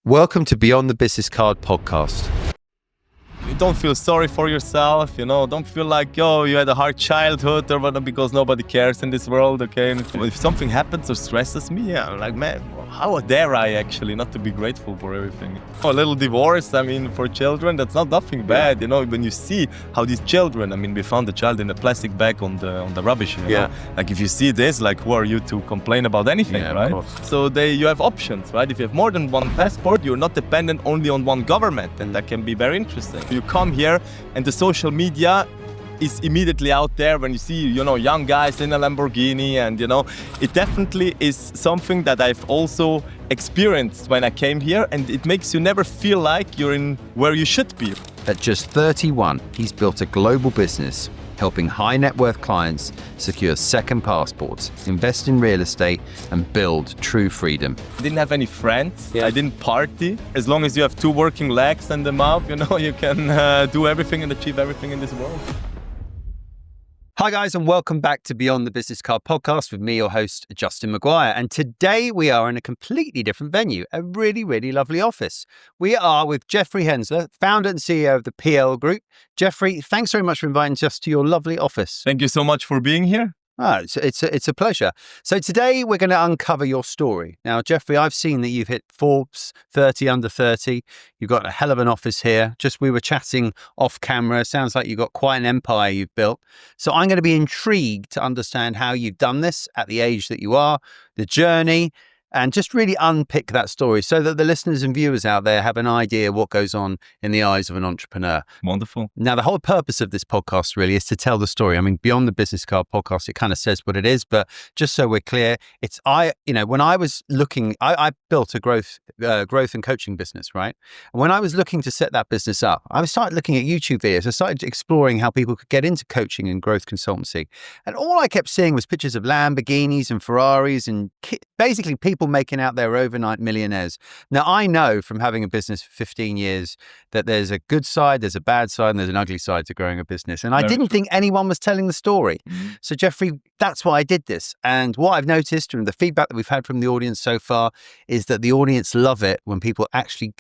Welcome to Beyond the Business Card podcast. You don't feel sorry for yourself, don't feel like, you had a hard childhood or whatnot, because nobody cares in this world, okay? And if something happens or stresses me, I'm like, man, how dare I actually not to be grateful for everything? A little divorce, for children, that's not nothing bad, when you see how these children, we found the child in a plastic bag on the rubbish, Like if you see this, like who are you to complain about anything, right? So you have options, right? If you have more than one passport, you're not dependent only on one government, and that can be very interesting. You come here and the social media is immediately out there when you see, young guys in a Lamborghini, and, it definitely is something that I've also experienced when I came here, and it makes you never feel like you're in where you should be. At just 31, he's built a global business, helping high net worth clients secure second passports, invest in real estate, and build true freedom. I didn't have any friends. I didn't party. As long as you have two working legs and a mouth, you can do everything and achieve everything in this world. Hi guys, and welcome back to Beyond the Business Card podcast with me, your host, Justin McGuire. And today we are in a completely different venue, a really, really lovely office. We are with Jeffrey Henseler, founder and CEO of the PL Group. Jeffrey, thanks very much for inviting us to your lovely office. Thank you so much for being here. It's a pleasure. So today we're going to uncover your story. Now, Jeffrey, I've seen that you've hit Forbes 30 under 30. You've got a hell of an office here. We were chatting off camera. Sounds like you've got quite an empire you've built. So I'm going to be intrigued to understand how you've done this at the age that you are, the journey, and just really unpick that story so that the listeners and viewers out there have an idea what goes on in the eyes of an entrepreneur. Wonderful. Now, the whole purpose of this podcast really is to tell the story. Beyond the Business Card podcast, it kind of says what it is, but just so we're clear, when I was looking, I built a growth and coaching business, right? And when I was looking to set that business up, I started looking at YouTube videos. I started exploring how people could get into coaching and growth consultancy. And all I kept seeing was pictures of Lamborghinis and Ferraris and basically people making out their overnight millionaires. Now, I know from having a business for 15 years that there's a good side, there's a bad side, and there's an ugly side to growing a business. And I didn't think anyone was telling the story. Mm-hmm. So, Jeffrey, that's why I did this. And what I've noticed from the feedback that we've had from the audience so far is that the audience love it when people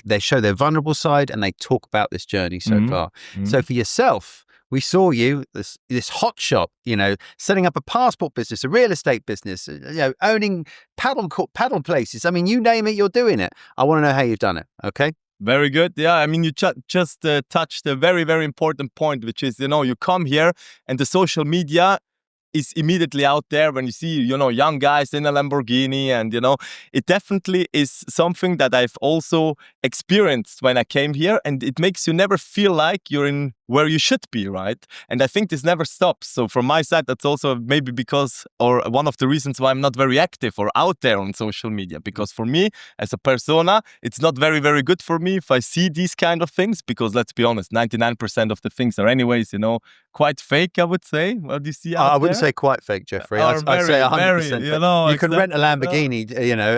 they show their vulnerable side and they talk about this journey so far. Mm-hmm. So for yourself, we saw you, this hot shop, setting up a passport business, a real estate business, owning paddle places. You name it, you're doing it. I want to know how you've done it. Okay. Very good. Yeah. You just touched a very, very important point, which is, you come here and the social media is immediately out there when you see, young guys in a Lamborghini, and, it definitely is something that I've also experienced when I came here, and it makes you never feel like you're in where you should be, right? And I think this never stops. So from my side, that's also maybe one of the reasons why I'm not very active or out there on social media, because for me as a persona, it's not very, very good for me if I see these kind of things, because let's be honest, 99% of the things are anyways, quite fake, I would say. What do you see out I wouldn't say quite fake, Jeffrey. I'd say 100%. You can rent a Lamborghini,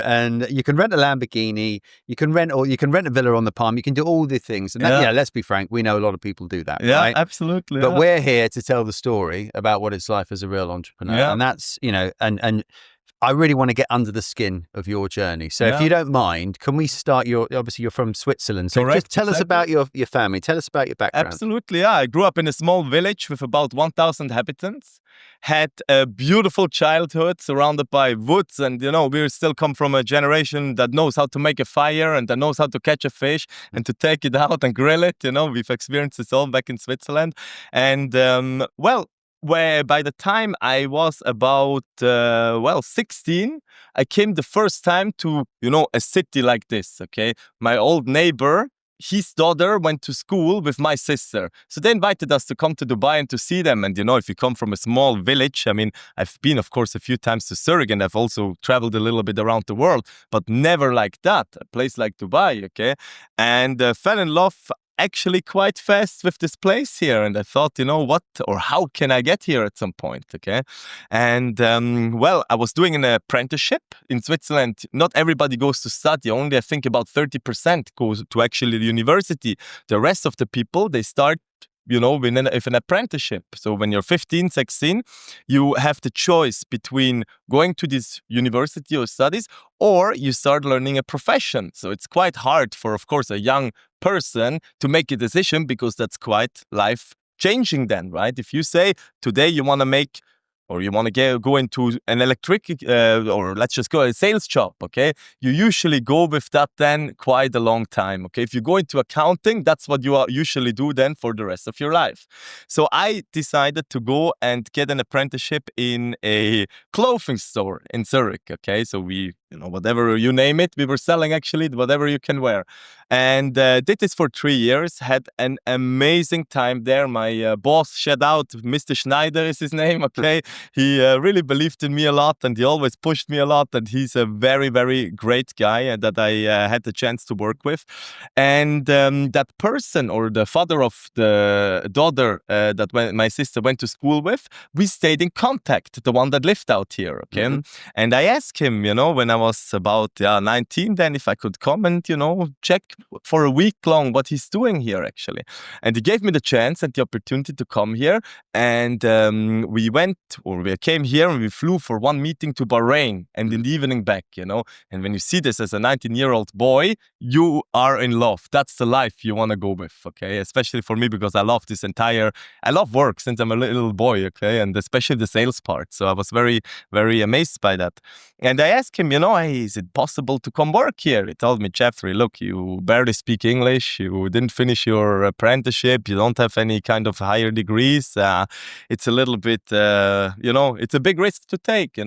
and you can rent a Lamborghini, you can rent a villa on the Palm, you can do all the things. And let's be frank, we know a lot of people do that. Yeah, right? Absolutely. But we're here to tell the story about what it's like as a real entrepreneur. Yeah. And that's, and I really want to get under the skin of your journey. So if you don't mind, can we start obviously you're from Switzerland. So just tell us about your family. Tell us about your background. Absolutely. Yeah. I grew up in a small village with about 1,000 inhabitants, had a beautiful childhood surrounded by woods. And, we still come from a generation that knows how to make a fire and that knows how to catch a fish and to take it out and grill it. We've experienced this all back in Switzerland. And, where by the time I was about, 16, I came the first time to, a city like this, okay? My old neighbor, his daughter went to school with my sister. So they invited us to come to Dubai and to see them. And, if you come from a small village, I've been, of course, a few times to Zurich, and I've also traveled a little bit around the world, but never like that, a place like Dubai, okay? And fell in love actually quite fast with this place here. And I thought, how can I get here at some point, okay? And, I was doing an apprenticeship in Switzerland. Not everybody goes to study. Only, I think, about 30% goes to actually the university. The rest of the people, they start with an apprenticeship. So when you're 15, 16, you have the choice between going to this university or studies, or you start learning a profession. So it's quite hard for, of course, a young person to make a decision, because that's quite life changing then, right? If you say today you want to make, or you want to go into an or let's just go a sales job, okay? You usually go with that then quite a long time, okay? If you go into accounting, that's what you usually do then for the rest of your life. So I decided to go and get an apprenticeship in a clothing store in Zurich, okay? So we, whatever you name it, we were selling actually whatever you can wear. And did this for 3 years, had an amazing time there. My boss, shout out, Mr. Schneider is his name, okay? He really believed in me a lot, and he always pushed me a lot, and he's a very, very great guy that I had the chance to work with. And that person, or the father of the daughter that my sister went to school with, we stayed in contact, the one that lived out here, okay? Mm-hmm. And I asked him, when I was about 19 then, if I could come and, check for a week long what he's doing here actually. And he gave me the chance and the opportunity to come here. And we came here and we flew for one meeting to Bahrain and in the evening back, And when you see this as a 19-year-old boy, you are in love. That's the life you want to go with, okay? Especially for me, because I love I love work since I'm a little boy, okay? And especially the sales part. So I was very, very amazed by that. And I asked him, hey, is it possible to come work here? He told me, Jeffrey, look, you barely speak English. You didn't finish your apprenticeship. You don't have any kind of higher degrees. It's a little bit, it's a big risk to take,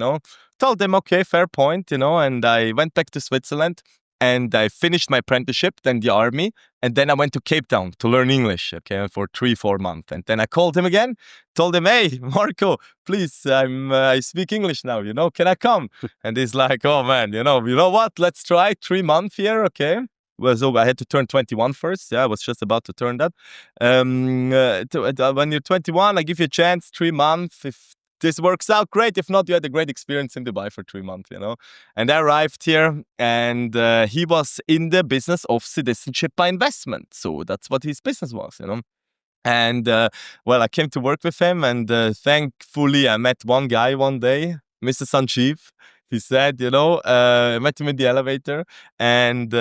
Told them, okay, fair point, and I went back to Switzerland. And I finished my apprenticeship, then the army, and then I went to Cape Town to learn English, okay, for 3-4 months. And then I called him again, told him, hey, Marco, please, I speak English now, can I come? And he's like, oh man, you know what? Let's try 3 months here, okay? So I had to turn 21 first. Yeah, I was just about to turn that. When you're 21, I give you a chance, 3 months. If this works out, great. If not, you had a great experience in Dubai for 3 months, And I arrived here, and he was in the business of citizenship-by-investment. So that's what his business was, And I came to work with him, and thankfully I met one guy one day, Mr. Sanjeev. He said, I met him in the elevator, and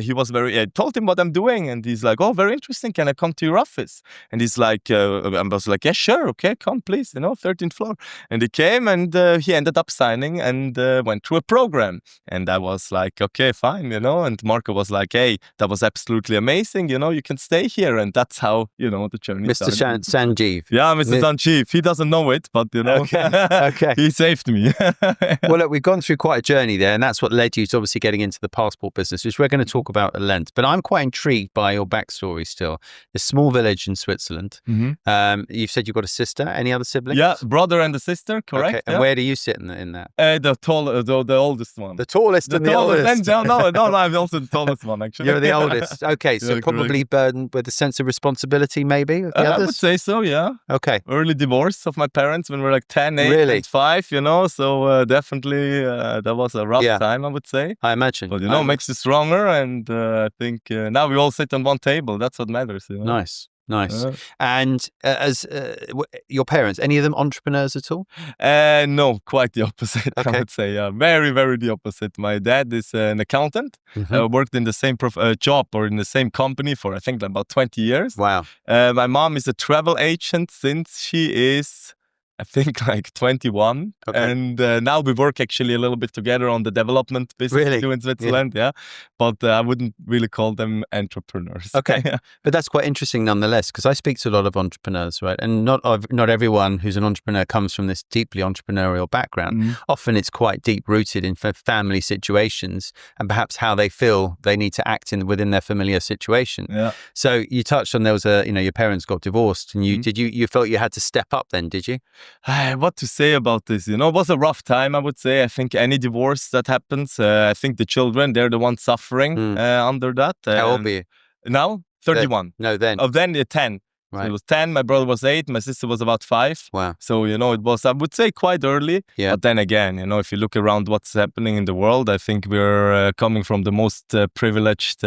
he was I told him what I'm doing, and he's like, oh, very interesting. Can I come to your office? And he's like, I was like, yeah, sure. Okay, come please, 13th floor. And he came, and he ended up signing and went through a program. And I was like, okay, fine, and Marco was like, hey, that was absolutely amazing. You can stay here. And that's how, the journey started. Mr. Sanjeev. Yeah, Mr. Sanjeev. He doesn't know it, but, okay. He saved me. Well, look, we've gone through quite a journey there, and that's what led you to obviously getting into the passport business, which we're going to talk about at length. But I'm quite intrigued by your backstory still. A small village in Switzerland. Mm-hmm. You've said you've got a sister. Any other siblings? Yeah, brother and a sister, correct. Okay. And where do you sit in that? The oldest one. The tallest and the oldest. No, I'm also the tallest one, actually. You're the oldest. Okay, so probably burdened with a sense of responsibility, maybe, of the others? I would say so, yeah. Okay. Early divorce of my parents when we were like 10, 8, really? And 5, so definitely that was a rough time, I would say. I imagine. But, makes you stronger, and I think now we all sit on one table. That's what matters. Nice. And as your parents, any of them entrepreneurs at all? No, quite the opposite, okay. I would say. Very, very the opposite. My dad is an accountant, worked in the same job or in the same company for, I think, about 20 years. Wow. My mom is a travel agent since she is, I think, like 21. Okay. And now we work actually a little bit together on the development business we do in Switzerland. Yeah. But I wouldn't really call them entrepreneurs. Okay. But that's quite interesting nonetheless, because I speak to a lot of entrepreneurs, right? And not everyone who's an entrepreneur comes from this deeply entrepreneurial background. Mm-hmm. Often it's quite deep rooted in family situations and perhaps how they feel they need to act within their familiar situation. Yeah. So you touched on there was your parents got divorced, and you felt you had to step up then, did you? What to say about this? It was a rough time, I would say. I think any divorce that happens, I think the children, they're the ones suffering under that. How old were you? Now? 31. No, then. Then 10. So Right. it was 10, my brother was 8, my sister was about 5. Wow. So, it was, I would say, quite early. Yeah. But then again, if you look around what's happening in the world, I think we're coming from the most privileged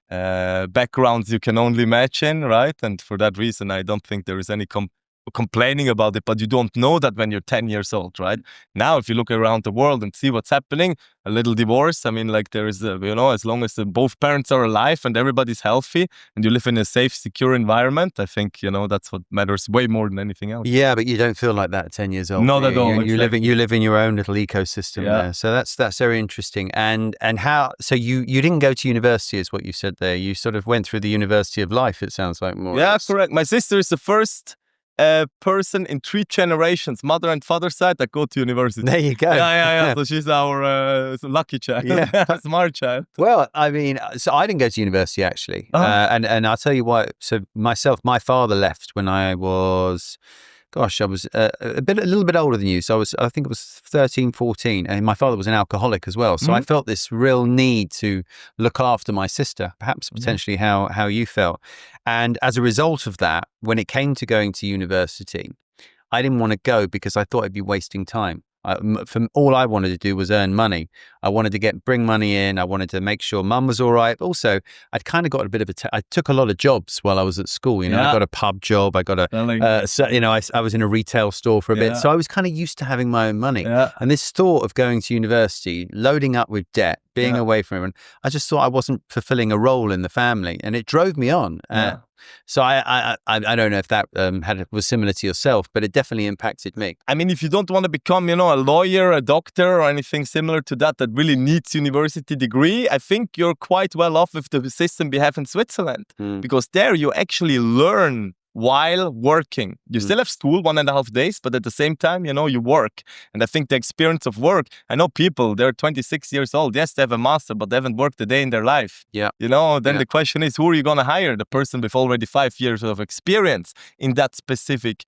backgrounds you can only imagine, right? And for that reason, I don't think there is any complaining about it, but you don't know that when you're 10 years old, right? Now, if you look around the world and see what's happening, a little divorce, I mean, like there is, as long as both parents are alive and everybody's healthy and you live in a safe, secure environment, I think, that's what matters way more than anything else. Yeah, but you don't feel like that at 10 years old. Not at all. You live in your own little ecosystem there. So that's very interesting. And how, so you didn't go to university is what you said there. You sort of went through the University of Life, it sounds like more. Yeah, correct. My sister is the first person in 3 generations, mother and father side, that go to university. There you go. Yeah. So she's our lucky child, smart child. Well, I mean, so I didn't go to university actually, and I'll tell you why. So my father left when I was, I was a little bit older than you. So I think it was 13, 14, and my father was an alcoholic as well. So I felt this real need to look after my sister, perhaps potentially how you felt. And as a result of that, when it came to going to university, I didn't want to go because I thought I'd be wasting time. All I wanted to do was earn money. I wanted to bring money in. I wanted to make sure mum was all right. But also, I'd kind of got a bit of I took a lot of jobs while I was at school. I got a pub job. I got I was in a retail store for a bit. So I was kind of used to having my own money. And this thought of going to university, loading up with debt, being away from everyone, I just thought I wasn't fulfilling a role in the family. And it drove me on. So I don't know if that was similar to yourself, but it definitely impacted me. I mean, if you don't want to become, a lawyer, a doctor, or anything similar to that really needs university degree, I think you're quite well off with the system we have in Switzerland, because there you actually learn while working. You still have school 1.5 days, but at the same time, you work. And I think the experience of work, I know people, they're 26 years old. Yes, they have a master, but they haven't worked a day in their life. Yeah. Then the question is, who are you going to hire? The person with already 5 years of experience in that specific,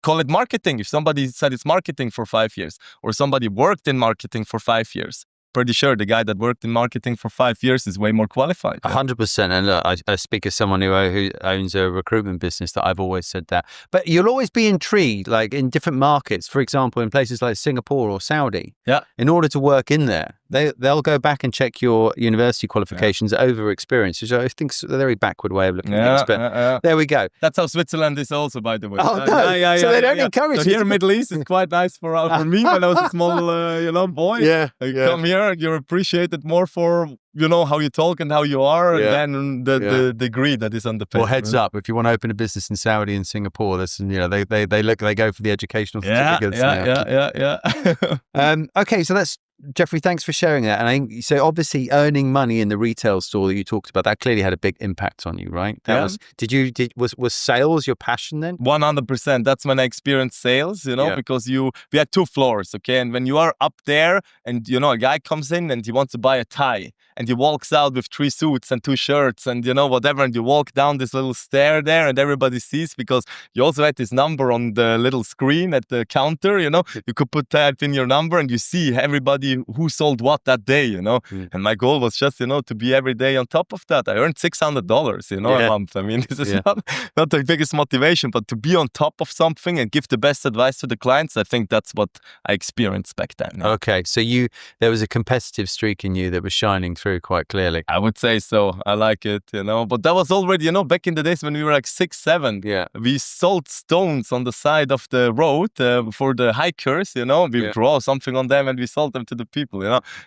call it marketing. If somebody said it's marketing for 5 years, or somebody worked in marketing for 5 years, pretty sure the guy that worked in marketing for 5 years is way more qualified. 100%. And look, I speak as someone who owns a recruitment business that I've always said that. But you'll always be intrigued, like in different markets, for example, in places like Singapore or Saudi. Yeah. In order to work in there, they'll go back and check your university qualifications over experience, which I think is a very backward way of looking at things. But there we go. That's how Switzerland is also, by the way. Oh, no. So they don't encourage so you. Here in Middle East, it's quite nice for me when I was a small, boy. Come here, you're appreciated more for, how you talk and how you are, and then the degree that is on the paper. Well, heads up, if you want to open a business in Saudi and Singapore, they go for the educational certificates. Okay, so that's Jeffrey, thanks for sharing that. And so obviously earning money in the retail store that you talked about, that clearly had a big impact on you, right? Was sales your passion then? 100%. That's when I experienced sales, because we had 2 floors, okay? And when you are up there and, a guy comes in and he wants to buy a tie and he walks out with 3 suits and 2 shirts and, whatever, and you walk down this little stair there and everybody sees, because you also had this number on the little screen at the counter, you could type in your number and you see everybody who sold what that day, And my goal was just, to be every day on top of that. I earned $600, a month. I mean, this is not the biggest motivation, but to be on top of something and give the best advice to the clients, I think that's what I experienced back then. Okay, so there was a competitive streak in you that was shining through quite clearly. I would say so. I like it, But that was already, back in the days when we were like 6, 7. Yeah. We sold stones on the side of the road for the hikers, We draw something on them and we sold them to the people,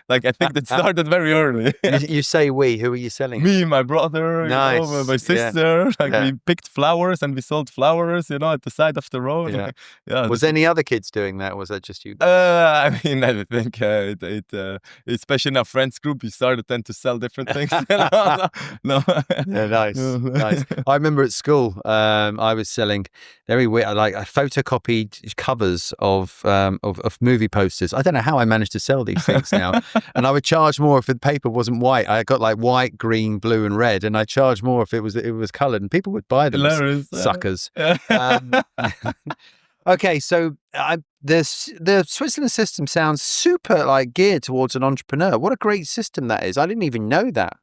Like, I think that started very early. You say we, who are you selling? Me, my brother, nice. My sister. We picked flowers and we sold flowers, at the side of the road. Was any other kids doing that, or was that just you? I mean, I think especially in our friends group, we started then to sell different things. No. Yeah, nice. I remember at school, I was selling very weird, like I photocopied covers of movie posters. I don't know how I managed to sell these things now. And I would charge more if the paper wasn't white. I got like white, green, blue, and red, and I charged more if it was coloured, and people would buy them. Hilarious. Suckers. Okay, so the Switzerland system sounds super geared towards an entrepreneur. What a great system that is. I didn't even know that.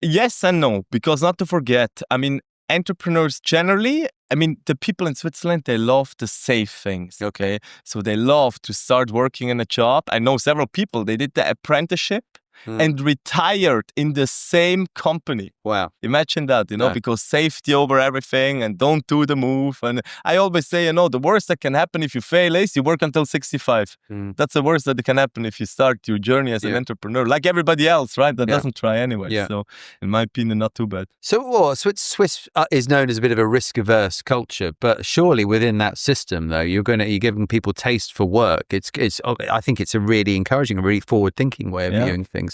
Yes and no, because not to forget, I mean, entrepreneurs generally, I mean, the people in Switzerland, they love the safe things. Okay. So they love to start working in a job. I know several people, they did the apprenticeship and retired in the same company. Wow. Imagine that, because safety over everything and don't do the move. And I always say, the worst that can happen if you fail is you work until 65. That's the worst that can happen if you start your journey as an entrepreneur, like everybody else, right? That doesn't try anyway. So in my opinion, not too bad. So Swiss is known as a bit of a risk-averse culture, but surely within that system, though, you're giving people taste for work. I think it's a really encouraging, a really forward-thinking way of viewing things.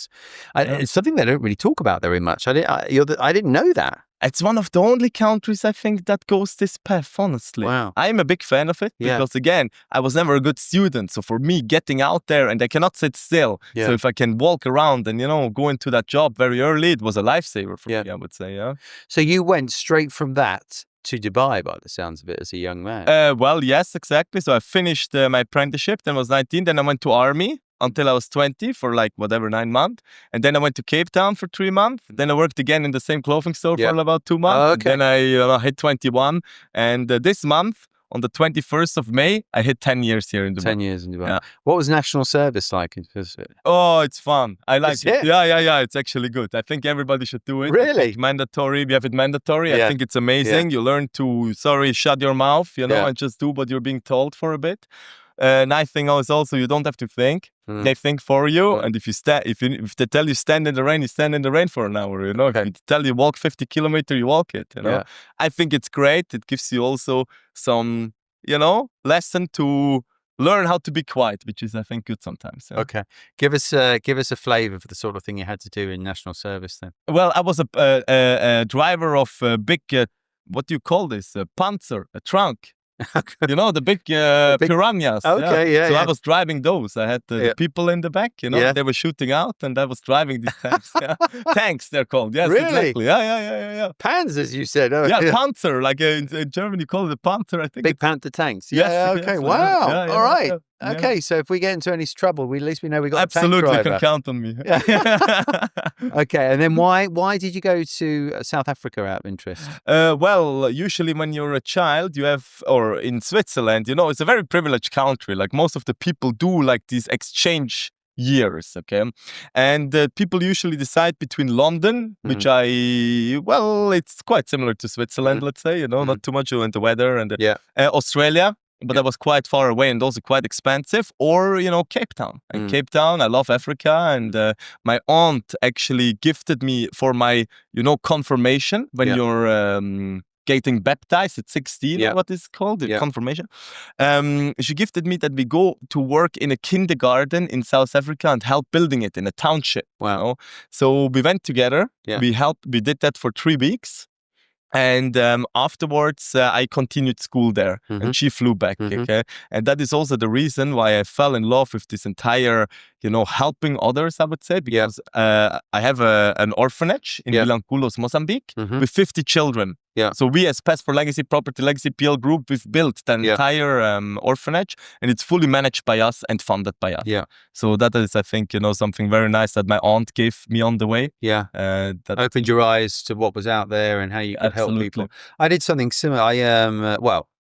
It's something they don't really talk about very much. I didn't know that. It's one of the only countries, I think, that goes this path, honestly. Wow. I'm a big fan of it because, again, I was never a good student. So for me, getting out there and I cannot sit still. So if I can walk around and, go into that job very early, it was a lifesaver for me, I would say, So you went straight from that to Dubai, by the sounds of it, as a young man. Well, yes, exactly. So I finished my apprenticeship, then I was 19, then I went to army until I was 20 for 9 months. And then I went to Cape Town for 3 months. Then I worked again in the same clothing store for about 2 months. Okay. Then I hit 21. And this month, on the 21st of May, I hit 10 years here in Dubai. 10 years in Dubai. Yeah. What was national service like? Oh, it's fun. I like it. Yeah. It's actually good. I think everybody should do it. Really? Mandatory. We have it mandatory. I think it's amazing. You learn to, shut your mouth, and just do what you're being told for a bit. Nice thing is also you don't have to think. They think for you, and if they tell you stand in the rain, you stand in the rain for an hour. If they tell you walk 50 kilometers, you walk it. I think it's great. It gives you also some, lesson to learn how to be quiet, which is, I think, good sometimes. Okay, give us a flavor for the sort of thing you had to do in national service then. Well, I was a driver of a big, what do you call this? A Panzer, a trunk. The big piranhas. Okay, So I was driving those. I had the people in the back, they were shooting out and I was driving these tanks. Tanks, they're called. Yes, really? Exactly. Yeah. Panzers, you said. Oh, yeah, Panzer. Like in Germany, you call it a Panzer, I think. Big Panther tanks. Yes. Okay, yes, wow. All right. Yeah. Okay, so if we get into any trouble, at least we know we got Absolutely, a tank driver. you can count on me. Okay, and then why did you go to South Africa out of interest? Well, usually when you're a child, or in Switzerland, it's a very privileged country. Like most of the people do these exchange years, okay? And people usually decide between London, which it's quite similar to Switzerland, let's say, not too much in the weather, and Australia. But that was quite far away and also quite expensive. Or, Cape Town. And Cape Town, I love Africa. And my aunt actually gifted me for my, confirmation when you're getting baptized at 16, what is called, the confirmation. She gifted me that we go to work in a kindergarten in South Africa and help building it in a township. Wow. So we went together. Yeah. We did that for 3 weeks. And afterwards, I continued school there, and she flew back. Okay, and that is also the reason why I fell in love with this entire, helping others. I would say because I have an orphanage in Vilanculos, Mozambique, with 50 children. Yeah. So we, as Pass for Legacy Property Legacy PL Group, we've built the entire orphanage, and it's fully managed by us and funded by us. Yeah. So that is, I think, something very nice that my aunt gave me on the way. Yeah. That opened your eyes to what was out there and how you could help people. I did something similar.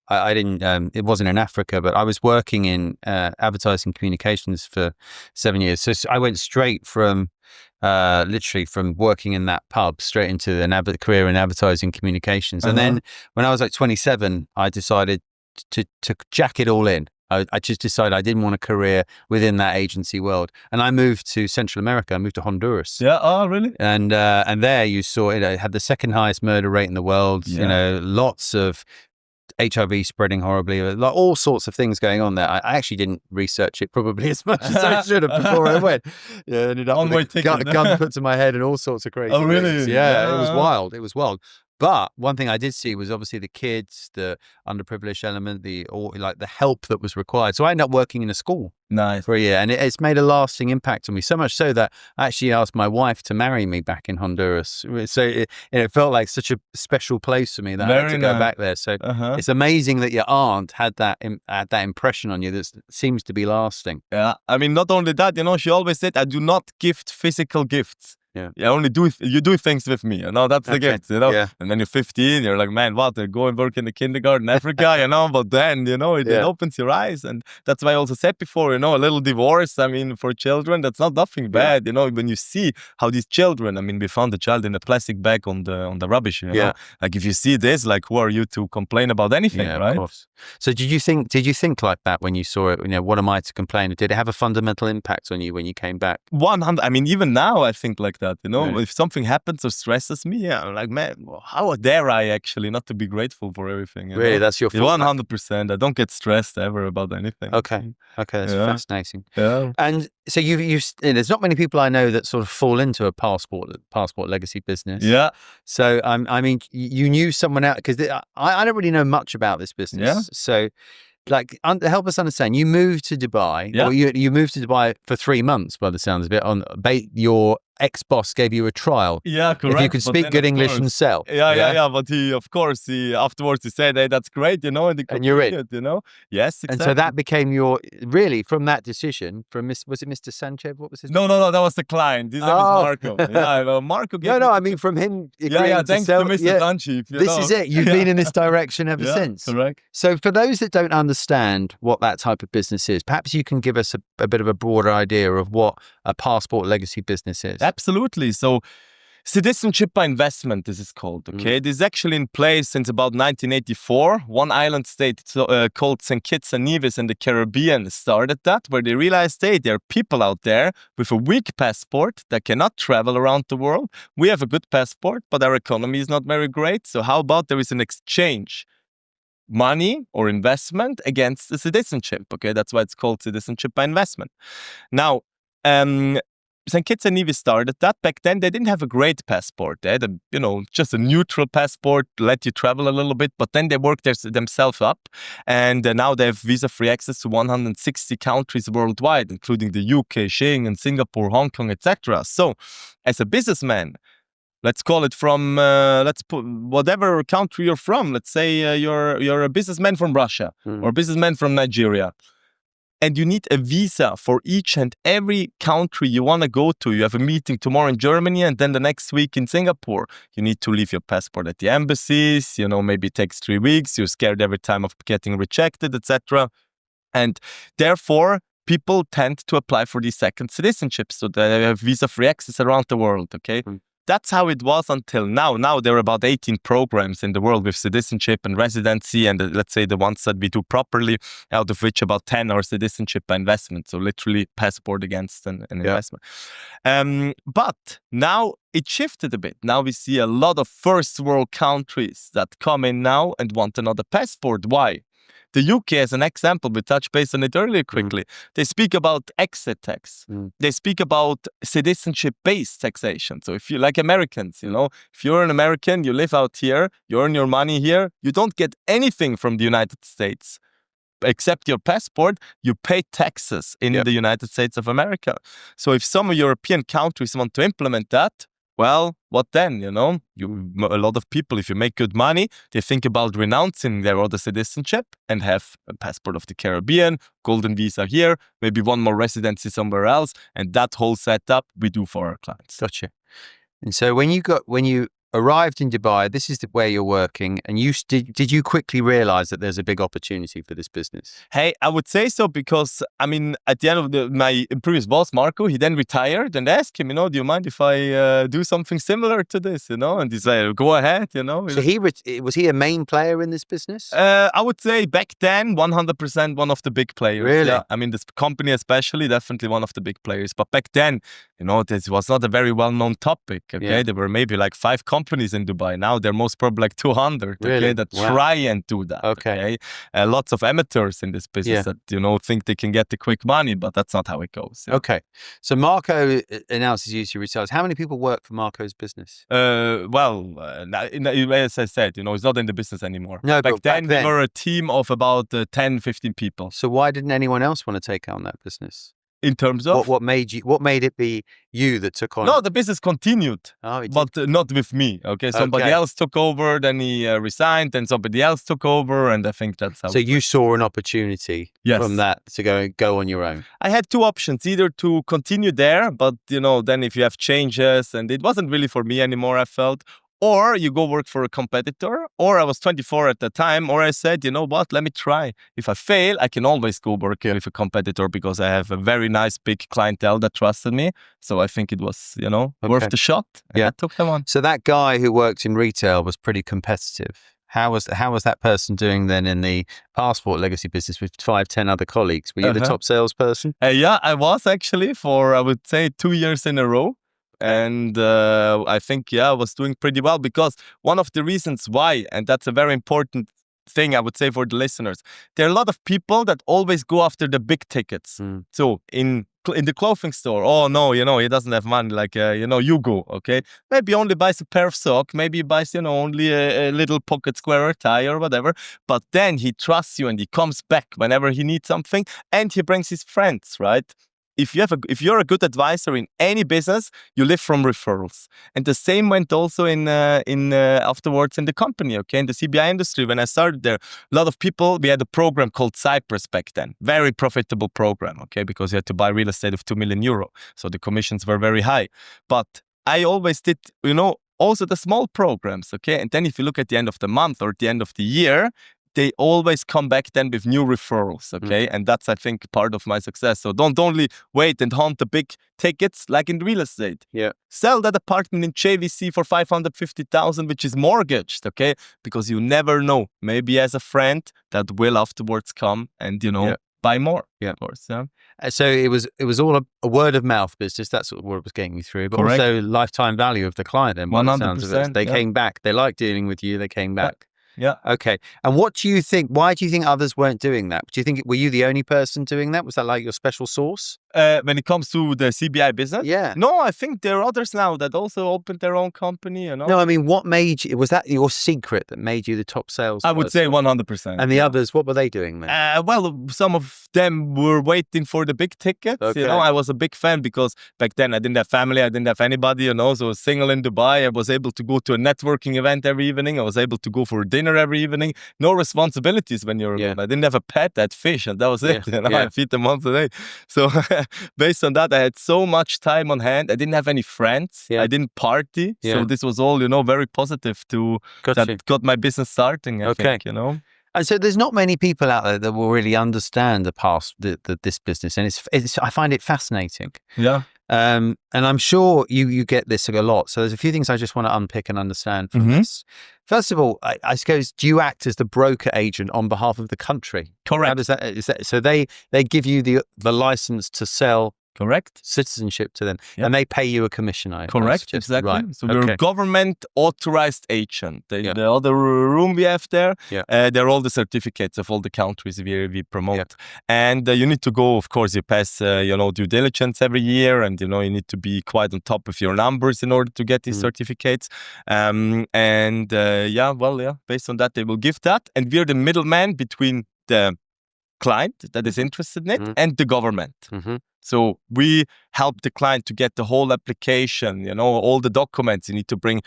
I didn't, it wasn't in Africa, but I was working in advertising communications for 7 years. So I went straight from, literally from working in that pub straight into a career in advertising communications. And then when I was 27, I decided to jack it all in. I just decided I didn't want a career within that agency world, and I moved to Central America. I moved to Honduras. Yeah. Oh, really? And there you saw it had the second highest murder rate in the world. Yeah. Lots of HIV spreading horribly, all sorts of things going on there. I actually didn't research it probably as much as I should have before I went. Yeah, ended up with a gun put to my head and all sorts of crazy things. Really? Yeah, it was wild. It was wild. But one thing I did see was obviously the kids, the underprivileged element, the help that was required. So I ended up working in a school for a year, and it's made a lasting impact on me. So much so that I actually asked my wife to marry me back in Honduras. So it felt like such a special place for me that I had to go back there. So it's amazing that your aunt had that impression on you that seems to be lasting. Yeah, I mean, not only that, she always said, I do not gift physical gifts. Yeah. You do things with me, that's the gift, Yeah. and then you're 15, you're like, man, what, I go and work in the kindergarten in Africa, but then, it opens your eyes. And that's why I also said before, a little divorce, I mean, for children, that's not nothing bad, when you see how these children, I mean, we found a child in a plastic bag on the rubbish, know, like if you see this, like who are you to complain about anything, right? Of course. So did you think like that when you saw it? What am I to complain? Did it have a fundamental impact on you when you came back? 100. I mean, even now I think like that. Really? If something happens or stresses me, I'm like, man, how dare I actually not to be grateful for everything? Really, that's your 100%. I don't get stressed ever about anything. Okay, that's fascinating. Yeah. And so there's not many people I know that sort of fall into a passport legacy business. Yeah. So I mean, you knew someone out, because I don't really know much about this business. Yeah. So, like, help us understand. You moved to Dubai. Yeah. Or you moved to Dubai for 3 months, by the sounds of it. Your ex-boss gave you a trial. Yeah, correct. If you could speak good English and sell. Yeah. But he afterwards he said, hey, that's great, and you're in. Yes, exactly. And so that became from that decision was it Mr. Sanchez? What was his name? No, that was the client. His name is Marco. Well, Marco gave I mean, from him. Thanks to Mr. Sanchez. This is it. You've been in this direction ever since. Correct. So for those that don't understand what that type of business is, perhaps you can give us a bit of a broader idea of what a passport legacy business is. Absolutely. So citizenship-by-investment, this is called, okay? This is actually in place since about 1984. One island state called St. Kitts and Nevis in the Caribbean started that, where they realized, hey, there are people out there with a weak passport that cannot travel around the world. We have a good passport, but our economy is not very great. So how about there is an exchange? Money or investment against the citizenship, okay? That's why it's called citizenship-by-investment. Now, St. Kitts and Nevis started that. Back then, they didn't have a great passport. They had just a neutral passport, let you travel a little bit, but then they worked themselves up. And now they have visa-free access to 160 countries worldwide, including the UK, Schengen, Singapore, Hong Kong, etc. So, as a businessman, let's call it from, let's put whatever country you're from. Let's say you're a businessman from Russia or a businessman from Nigeria. And you need a visa for each and every country you want to go to. You have a meeting tomorrow in Germany and then the next week in Singapore. You need to leave your passport at the embassies. Maybe it takes 3 weeks. You're scared every time of getting rejected, etc. And therefore, people tend to apply for these second citizenships so they have visa-free access around the world, okay? That's how it was until now. Now there are about 18 programs in the world with citizenship and residency, and let's say the ones that we do properly, out of which about 10 are citizenship by investment. So literally passport against an investment. But now it shifted a bit. Now we see a lot of first world countries that come in now and want another passport. Why? The UK, as an example, we touched base on it earlier quickly. They speak about exit tax. They speak about citizenship-based taxation. So if you like Americans, if you're an American, you live out here, you earn your money here, you don't get anything from the United States except your passport. You pay taxes in the United States of America. So if some European countries want to implement that, well, what then, a lot of people, if you make good money, they think about renouncing their other citizenship and have a passport of the Caribbean, golden visa here, maybe one more residency somewhere else. And that whole setup we do for our clients. Gotcha. And so when you arrived in Dubai, this is where you're working, and did you quickly realize that there's a big opportunity for this business? Hey, I would say so, because at the end of my previous boss, Marco, he then retired, and I asked him, do you mind if I do something similar to this, and he's like, go ahead, So was he a main player in this business? I would say back then, 100% one of the big players. Really? Yeah. This company especially, definitely one of the big players. But back then, this was not a very well-known topic, okay? Yeah. There were maybe like 5 companies in Dubai. Now there are most probably like 200, really? Okay, that try and do that, okay? Lots of amateurs in this business that, think they can get the quick money, but that's not how it goes. Okay. So Marco announces you to retire. How many people work for Marco's business? As I said, it's not in the business anymore. No, back then, we were a team of about 10, 15 people. So why didn't anyone else want to take on that business? In terms of what made it be you that took on? No, the business continued, Oh, it but not with me. Okay, somebody else took over. Then he resigned, and somebody else took over, and I think that's how. So you saw an opportunity Yes. from that to go on your own. I had two options: either to continue there, but then if you have changes, and it wasn't really for me anymore, I felt. Or you go work for a competitor, or I was 24 at the time, or I said, you know what, let me try. If I fail, I can always go work with a competitor because I have a very nice big clientele that trusted me. So I think it was, worth the shot. And I took them on. So that guy who worked in retail was pretty competitive. How was that person doing then in the passport legacy business with 5-10 other colleagues? Were you the top salesperson? Yeah, I was actually for, I would say, 2 years in a row. And I think, I was doing pretty well because one of the reasons why, and that's a very important thing I would say for the listeners, there are a lot of people that always go after the big tickets. So in the clothing store, oh no, he doesn't have money, like, you go, okay? Maybe only buys a pair of socks, maybe he buys, only a little pocket square tie or whatever, but then he trusts you and he comes back whenever he needs something and he brings his friends, right? If you're a good advisor in any business, you live from referrals, and the same went also in afterwards in the company. Okay, in the CBI industry, when I started there, a lot of people. We had a program called Cyprus back then, very profitable program. Okay, because you had to buy real estate of €2 million, so the commissions were very high. But I always did, also the small programs. Okay, and then if you look at the end of the month or at the end of the year, they always come back then with new referrals, okay? And that's, I think, part of my success. So don't only wait and hunt the big tickets like in real estate. Yeah. Sell that apartment in JVC for 550,000, which is mortgaged, okay? Because you never know. Maybe as a friend that will afterwards come and, buy more, of course. Yeah. So it was all a word of mouth business. That's what was getting you through. But Correct. Also lifetime value of the client then. 100%. They came back. They liked dealing with you. They came back. Yeah. Okay. And what do you think? Why do you think others weren't doing that? Do you think were you the only person doing that? Was that like your special sauce? When it comes to the CBI business? Yeah. No, I think there are others now that also opened their own company. No, I mean, what made you? Was that your secret that made you the top sales? I would say 100%. And the others, what were they doing then? Well, some of them were waiting for the big tickets. Okay. I was a big fan because back then I didn't have family, I didn't have anybody, so I was single in Dubai. I was able to go to a networking event every evening. I was able to go for dinner every evening. No responsibilities when you're alone. I didn't have a pet, I had fish, and that was it. I feed them once a day. So based on that, I had so much time on hand. I didn't have any friends. I didn't party. So this was all, very positive got my business starting, I think, And so there's not many people out there that will really understand this business. And I find it fascinating. Yeah. And I'm sure you get this a lot. So there's a few things I just want to unpick and understand from this. First of all, I suppose, do you act as the broker agent on behalf of the country? Correct. How does that, is that so they give you the license to sell correct citizenship to them, and they pay you a commission. Correct, exactly. Right. So we're a government authorized agent. The other room we have there, they're all the certificates of all the countries we promote. And you need to go, of course, you pass due diligence every year, and you need to be quite on top of your numbers in order to get these certificates. Based on that, they will give that, and we're the middleman between the client that is interested in it and the government. So we help the client to get the whole application, all the documents. You need to bring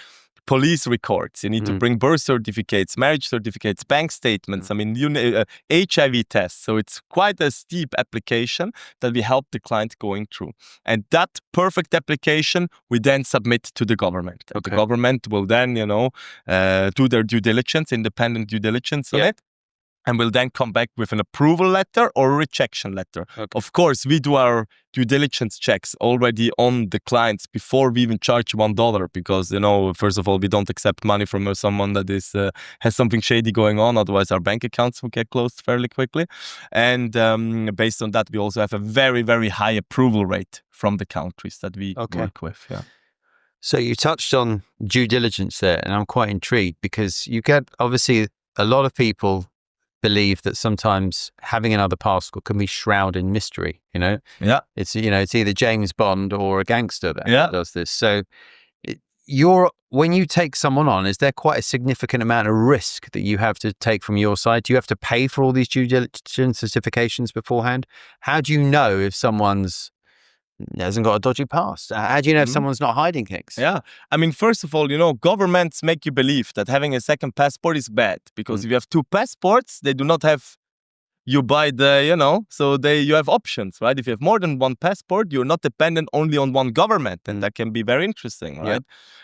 police records, you need to bring birth certificates, marriage certificates, bank statements, HIV tests. So it's quite a steep application that we help the client going through. And that perfect application, we then submit to the government. Okay. The government will then, do their due diligence, independent due diligence on it. And we'll then come back with an approval letter or a rejection letter. Okay. Of course, we do our due diligence checks already on the clients before we even charge $1 because, first of all, we don't accept money from someone that is has something shady going on. Otherwise, our bank accounts will get closed fairly quickly. And based on that, we also have a very, very high approval rate from the countries that we work with. Yeah. So you touched on due diligence there, and I'm quite intrigued because you get, obviously, a lot of people believe that sometimes having another passport can be shrouded in mystery, it's either James Bond or a gangster that does this. So when you take someone on, is there quite a significant amount of risk that you have to take from your side? Do you have to pay for all these due diligence certifications beforehand? How do you know if someone's hasn't got a dodgy past? How do you know if someone's not hiding things? Yeah. I mean, first of all, governments make you believe that having a second passport is bad because if you have two passports, they do not have you buy the, so you have options, right? If you have more than one passport, you're not dependent only on one government, and that can be very interesting, right? Yeah.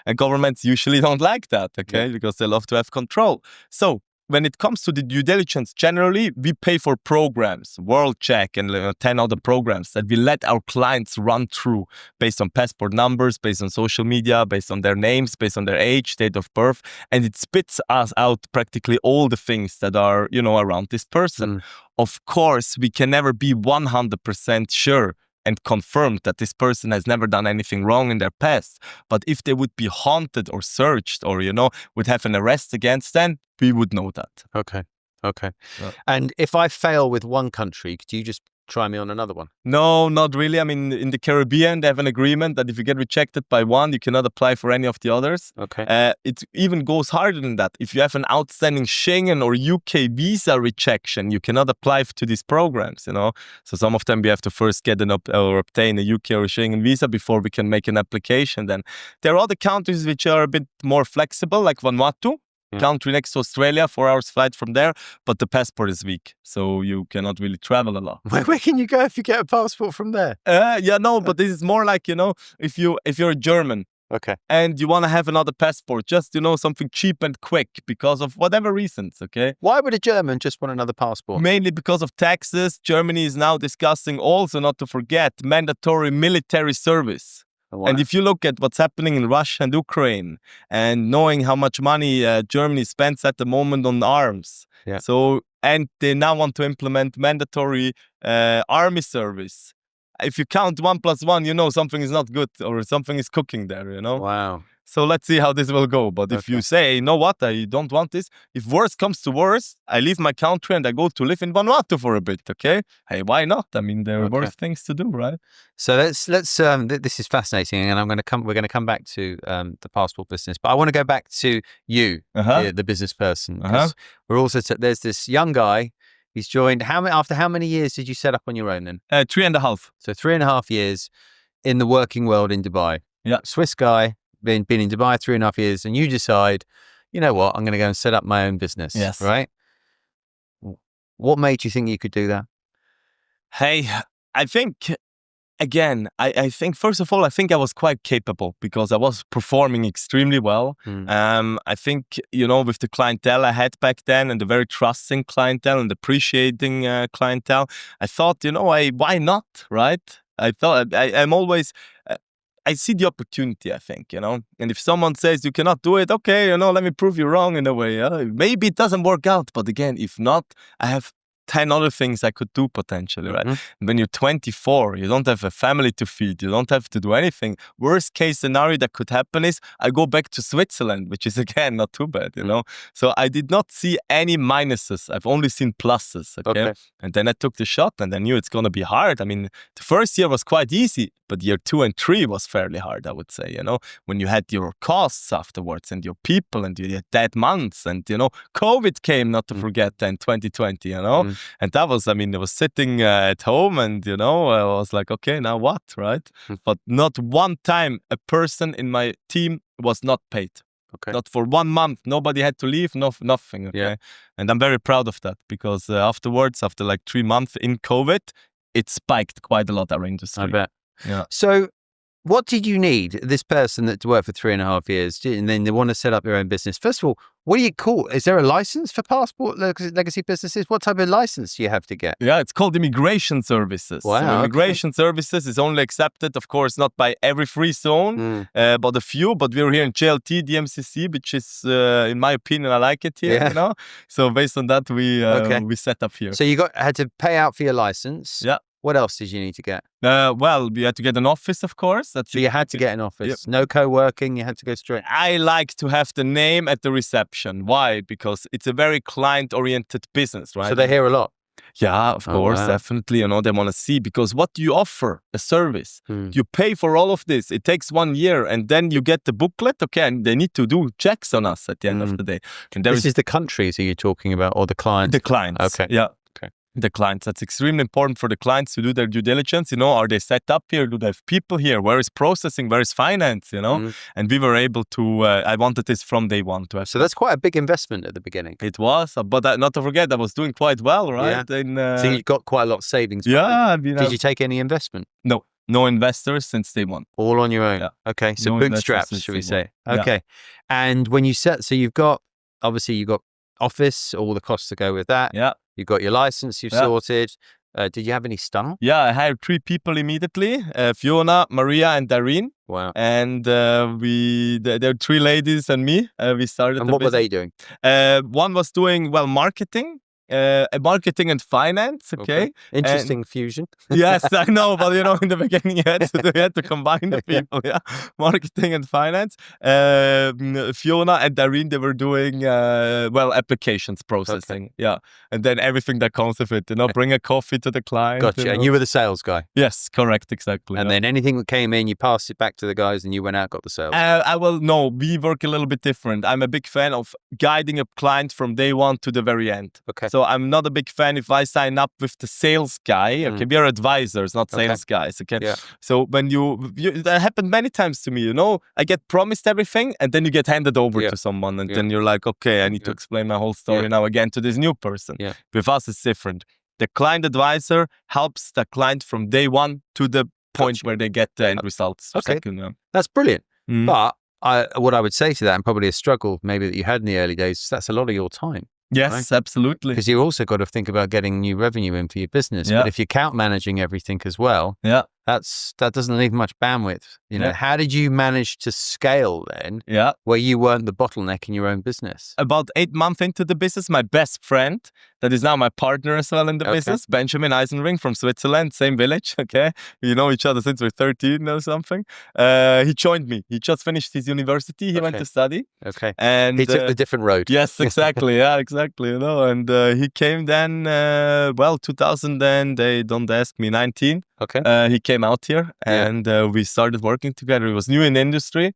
And governments usually don't like that, okay? Because they love to have control. So when it comes to the due diligence, generally, we pay for programs, World Check and 10 other programs that we let our clients run through based on passport numbers, based on social media, based on their names, based on their age, date of birth. And it spits us out practically all the things that are, around this person. Of course, we can never be 100% sure and confirmed that this person has never done anything wrong in their past. But if they would be haunted or searched or, would have an arrest against them, we would know that. Okay. Yeah. And if I fail with one country, do you just try me on another one? No, not really. I mean, in the Caribbean, they have an agreement that if you get rejected by one, you cannot apply for any of the others. Okay. It even goes harder than that. If you have an outstanding Schengen or UK visa rejection, you cannot apply to these programs, So some of them we have to first get or obtain a UK or a Schengen visa before we can make an application. Then there are other countries which are a bit more flexible, like Vanuatu. Country next to Australia, 4 hours flight from there, but the passport is weak, so you cannot really travel a lot. Where can you go if you get a passport from there? But this is more like, if you're a German, okay, and you want to have another passport, just, something cheap and quick because of whatever reasons, okay? Why would a German just want another passport? Mainly because of taxes. Germany is now discussing also, not to forget, mandatory military service. Wow. And if you look at what's happening in Russia and Ukraine and knowing how much money Germany spends at the moment on arms, and they now want to implement mandatory army service. If you count 1 + 1, something is not good or something is cooking there, Wow. So let's see how this will go. But if you say, you know what, I don't want this. If worse comes to worse, I leave my country and I go to live in Vanuatu for a bit, okay? Hey, why not? I mean, there are worse things to do, right? So let's this is fascinating, and we're going to come back to the passport business, but I want to go back to you, the business person, because we're also there's this young guy. He's joined. After how many years did you set up on your own then? 3.5. So 3.5 years in the working world in Dubai. Yeah. Swiss guy, been in Dubai 3.5 years, and you decide, you know what, I'm going to go and set up my own business. Yes. Right? What made you think you could do that? Hey, I think, again, I think, first of all, I think I was quite capable because I was performing extremely well. I think, with the clientele I had back then and the very trusting clientele and appreciating clientele, I thought, why not, right? I thought I'm always... I see the opportunity, I think, And if someone says you cannot do it, okay, let me prove you wrong in a way. Maybe it doesn't work out. But again, if not, I have 10 other things I could do potentially, right? When you're 24, you don't have a family to feed, you don't have to do anything. Worst case scenario that could happen is I go back to Switzerland, which is again not too bad, So I did not see any minuses. I've only seen pluses, okay? And then I took the shot and I knew it's going to be hard. I mean, the first year was quite easy, but year 2 and 3 was fairly hard, I would say, When you had your costs afterwards and your people and you had dead months and, COVID came, not to forget, then 2020, And that was, I was sitting at home and, I was like, okay, now what, right? But not one time a person in my team was not paid. Okay. Not for 1 month. Nobody had to leave, nothing, okay? Yeah. And I'm very proud of that because afterwards, after like 3 months in COVID, it spiked quite a lot, our industry. I bet. Yeah. So what did you need, this person that's worked for 3.5 years, and then they want to set up their own business? First of all, what do you call? Is there a license for passport legacy businesses? What type of license do you have to get? Yeah, it's called immigration services. Wow. So immigration services is only accepted, of course, not by every free zone, but a few. But we're here in JLT, DMCC, which is, in my opinion, I like it here. So based on that, we set up here. So you had to pay out for your license. Yeah. What else did you need to get? Well, we had to get an office, of course. So you had to get an office. Yep. No co-working. You had to go straight. I like to have the name at the reception. Why? Because it's a very client-oriented business, right? So they're here a lot. Yeah, of course, wow. definitely. They want to see, because what do you offer? A service. You pay for all of this. It takes 1 year, and then you get the booklet. Okay, and they need to do checks on us at the end of the day. And This is the countries are you talking about, or the clients? the clients. Okay. Yeah. Okay. The clients. That's extremely important for the clients to do their due diligence. Are they set up here? Do they have people here? Where is processing? Where is finance? And we were able to. I wanted this from day one to have. So that's quite a big investment at the beginning. It was, but not to forget, I was doing quite well, right? Yeah. So you got quite a lot of savings. Yeah. Did you take any investment? No investors since day one. All on your own. Yeah. Okay. So No bootstraps, investors should we since day say? one. Okay. And when you so you've got office, all the costs to go with that. Yeah. You've got your license, you've sorted. Did you have any staff? Yeah, I hired 3 people immediately: Fiona, Maria, and Darine. Wow. And there are 3 ladies and me. We started. And what were they doing? One was doing marketing. Marketing and finance, okay? Interesting fusion. Yes, I know, but in the beginning you had to combine the people, yeah. Marketing and finance. Fiona and Darine, they were doing applications processing, yeah, and then everything that comes with it. Bring a coffee to the client. Gotcha. And you were the sales guy. Yes, correct, exactly. And then anything that came in, you passed it back to the guys, and you went out, got the sales. No, we work a little bit different. I'm a big fan of guiding a client from day one to the very end. Okay. So I'm not a big fan if I sign up with the sales guy. Okay, we are advisors, not sales guys. Okay. Yeah. So when that happened many times to me. I get promised everything, and then you get handed over to someone, and then you're like, okay, I need to explain my whole story now again to this new person. Yeah. With us, it's different. The client advisor helps the client from day one to the point where they get the end results. Okay. Second, That's brilliant. But what I would say to that, and probably a struggle maybe that you had in the early days, that's a lot of your time. Yes, right? Absolutely. Because you also got to think about getting new revenue in for your business. Yeah. But if you're account managing everything as well, that doesn't leave much bandwidth. How did you manage to scale then? Yeah. Where you weren't the bottleneck in your own business? About 8 months into the business, my best friend, that is now my partner as well in the business, Benjamin Eisenring from Switzerland, same village. Okay, we know each other since we're 13 or something. He joined me. He just finished his university. He went to study. Okay, and he took the different road. Yes, exactly. Yeah, exactly. And he came then. 2000. Then they don't ask me. 19. Okay. He came out here, and we started working together. He was new in the industry.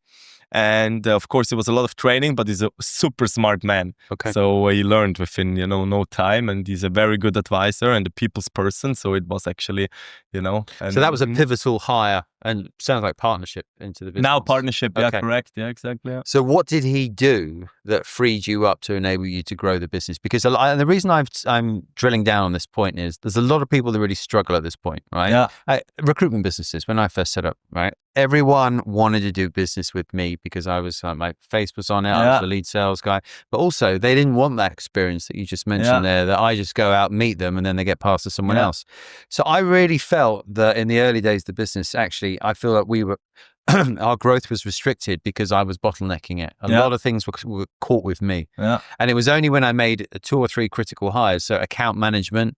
And of course, it was a lot of training, but he's a super smart man. Okay. So he learned within, no time, and he's a very good advisor and a people's person. So it was actually, And, so that was a pivotal hire, and sounds like partnership into the business. Now partnership, yeah, correct. Yeah, exactly. Yeah. So what did he do that freed you up to enable you to grow the business? Because the reason I'm drilling down on this point is there's a lot of people that really struggle at this point, right? Yeah. Recruitment businesses, when I first set up, right? Everyone wanted to do business with me because I was my face was on it. I was the lead sales guy, but also they didn't want that experience that you just mentioned there, that I just go out, meet them, and then they get passed to someone else. So I really felt that in the early days of the business, actually, I feel that we were our growth was restricted because I was bottlenecking it. A lot of things were caught with me. Yeah. And it was only when I made 2 or 3 critical hires, so account management,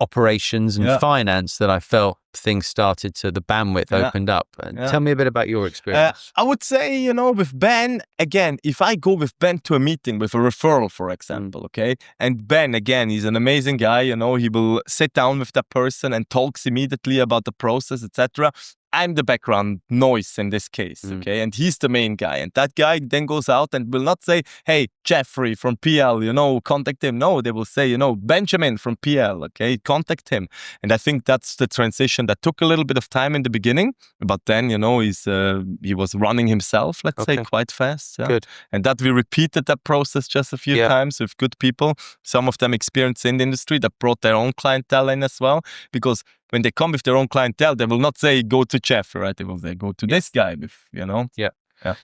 operations, and finance, that I felt things started to, the bandwidth opened up. Tell me a bit about your experience. I would say, with Ben, again, if I go with Ben to a meeting with a referral, for example, okay, and Ben, again, he's an amazing guy, he will sit down with that person and talks immediately about the process, etc. I'm the background noise in this case, okay? And he's the main guy. And that guy then goes out and will not say, hey, Jeffrey from PL, contact him. No, they will say, Benjamin from PL, okay? Contact him. And I think that's the transition that took a little bit of time in the beginning. But then, he was running himself, let's say, quite fast. Yeah? Good. And that we repeated that process just a few times with good people. Some of them experienced in the industry that brought their own clientele in as well. Because when they come with their own clientele, they will not say, go to Jeff, right? They will say, go to this guy, Yeah.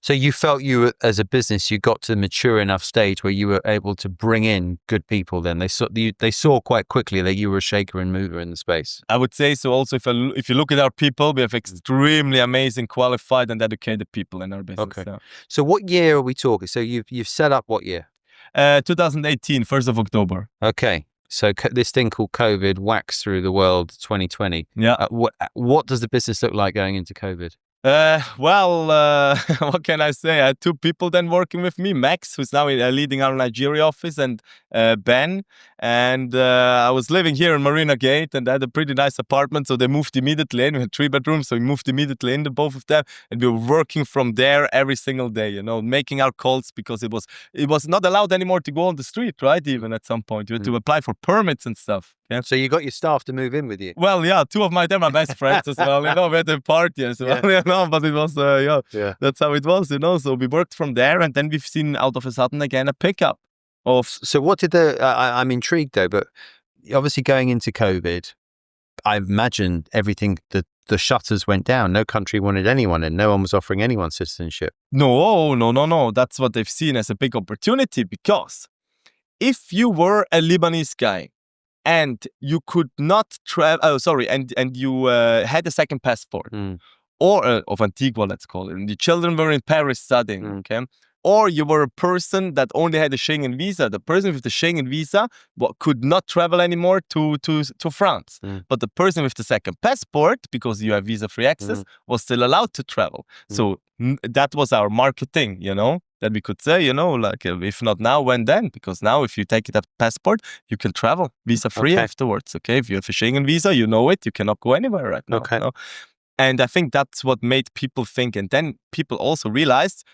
So you felt you were, as a business, you got to the mature enough stage where you were able to bring in good people. Then they saw quite quickly that you were a shaker and mover in the space. I would say so. Also, if you look at our people, we have extremely amazing, qualified and educated people in our business. Okay. Yeah. So what year are we talking? So you've set up what year? 2018, 1st of October. Okay. So this thing called COVID waxed through the world 2020. Yeah. What does the business look like going into COVID? What can I say? I had two people then working with me, Max, who's now leading our Nigeria office, and Ben. And I was living here in Marina Gate, and I had a pretty nice apartment, so they moved immediately in. We had 3 bedrooms, so we moved immediately in, the both of them, and we were working from there every single day, making our calls, because it was not allowed anymore to go on the street, right? Even at some point, you had to apply for permits and stuff. Yeah. So you got your staff to move in with you? Well, yeah, two of they're my best friends as well, we had a party as well, but it was, that's how it was, so we worked from there, and then we've seen out of a sudden again a pickup of. So what did I'm intrigued though, but obviously going into COVID, I imagine everything, the shutters went down. No country wanted anyone, and no one was offering anyone citizenship. No. That's what they've seen as a big opportunity, because if you were a Lebanese guy, and you could not travel, and you had a second passport, or of Antigua, let's call it, and the children were in Paris studying, okay? Or you were a person that only had a Schengen visa. The person with the Schengen visa could not travel anymore to France. But the person with the second passport, because you have visa-free access, was still allowed to travel. So that was our marketing, that we could say, if not now, when then? Because now if you take that passport, you can travel visa-free afterwards, okay? If you have a Schengen visa, you know it, you cannot go anywhere right now. Okay. And I think that's what made people think. And then people also realized,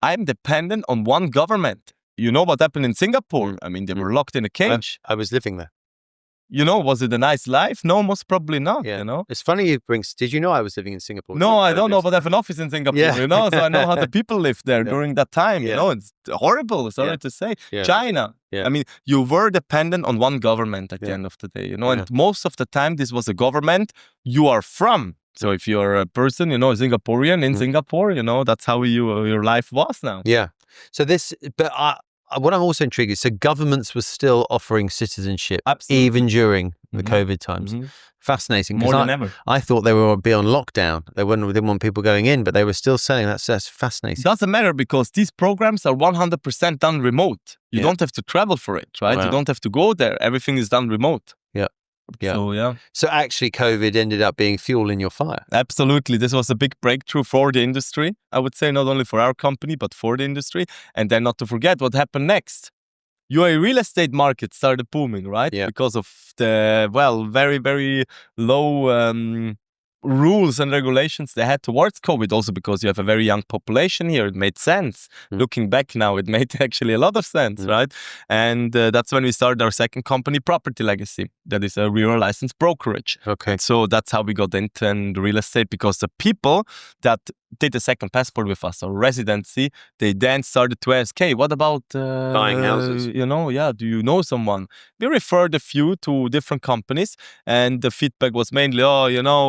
I'm dependent on one government. You know what happened in Singapore? I mean, they were locked in a cage. I was living there. Was it a nice life? No, most probably not, It's funny did you know I was living in Singapore? No, I don't know, but I have an office in Singapore, so I know how the people lived there during that time, it's horrible, sorry to say. China, I mean, you were dependent on one government at the end of the day, and most of the time this was a government you are from. So if you're a person, a Singaporean in Singapore, that's how your life was now. Yeah. So what I'm also intrigued is, so governments were still offering citizenship even during the COVID times. Fascinating. More than ever. I thought they would be on lockdown. They didn't want people going in, but they were still selling. That's fascinating. Doesn't matter, because these programs are 100% done remote. You don't have to travel for it, right? Wow. You don't have to go there. Everything is done remote. Yeah. So actually COVID ended up being fuel in your fire. Absolutely. This was a big breakthrough for the industry. I would say not only for our company, but for the industry. And then not to forget what happened next. UAE real estate market started booming, right? Yeah. Because of the, very, very low rules and regulations they had towards COVID, also because you have a very young population here. It made sense. Looking back now, it made actually a lot of sense, right? And that's when we started our second company, Property Legacy. That is a real licensed brokerage. Okay. So that's how we got into real estate, because the people that did a second passport with us, or residency, they then started to ask, hey, what about buying houses? Do you know someone? We referred a few to different companies, and the feedback was mainly,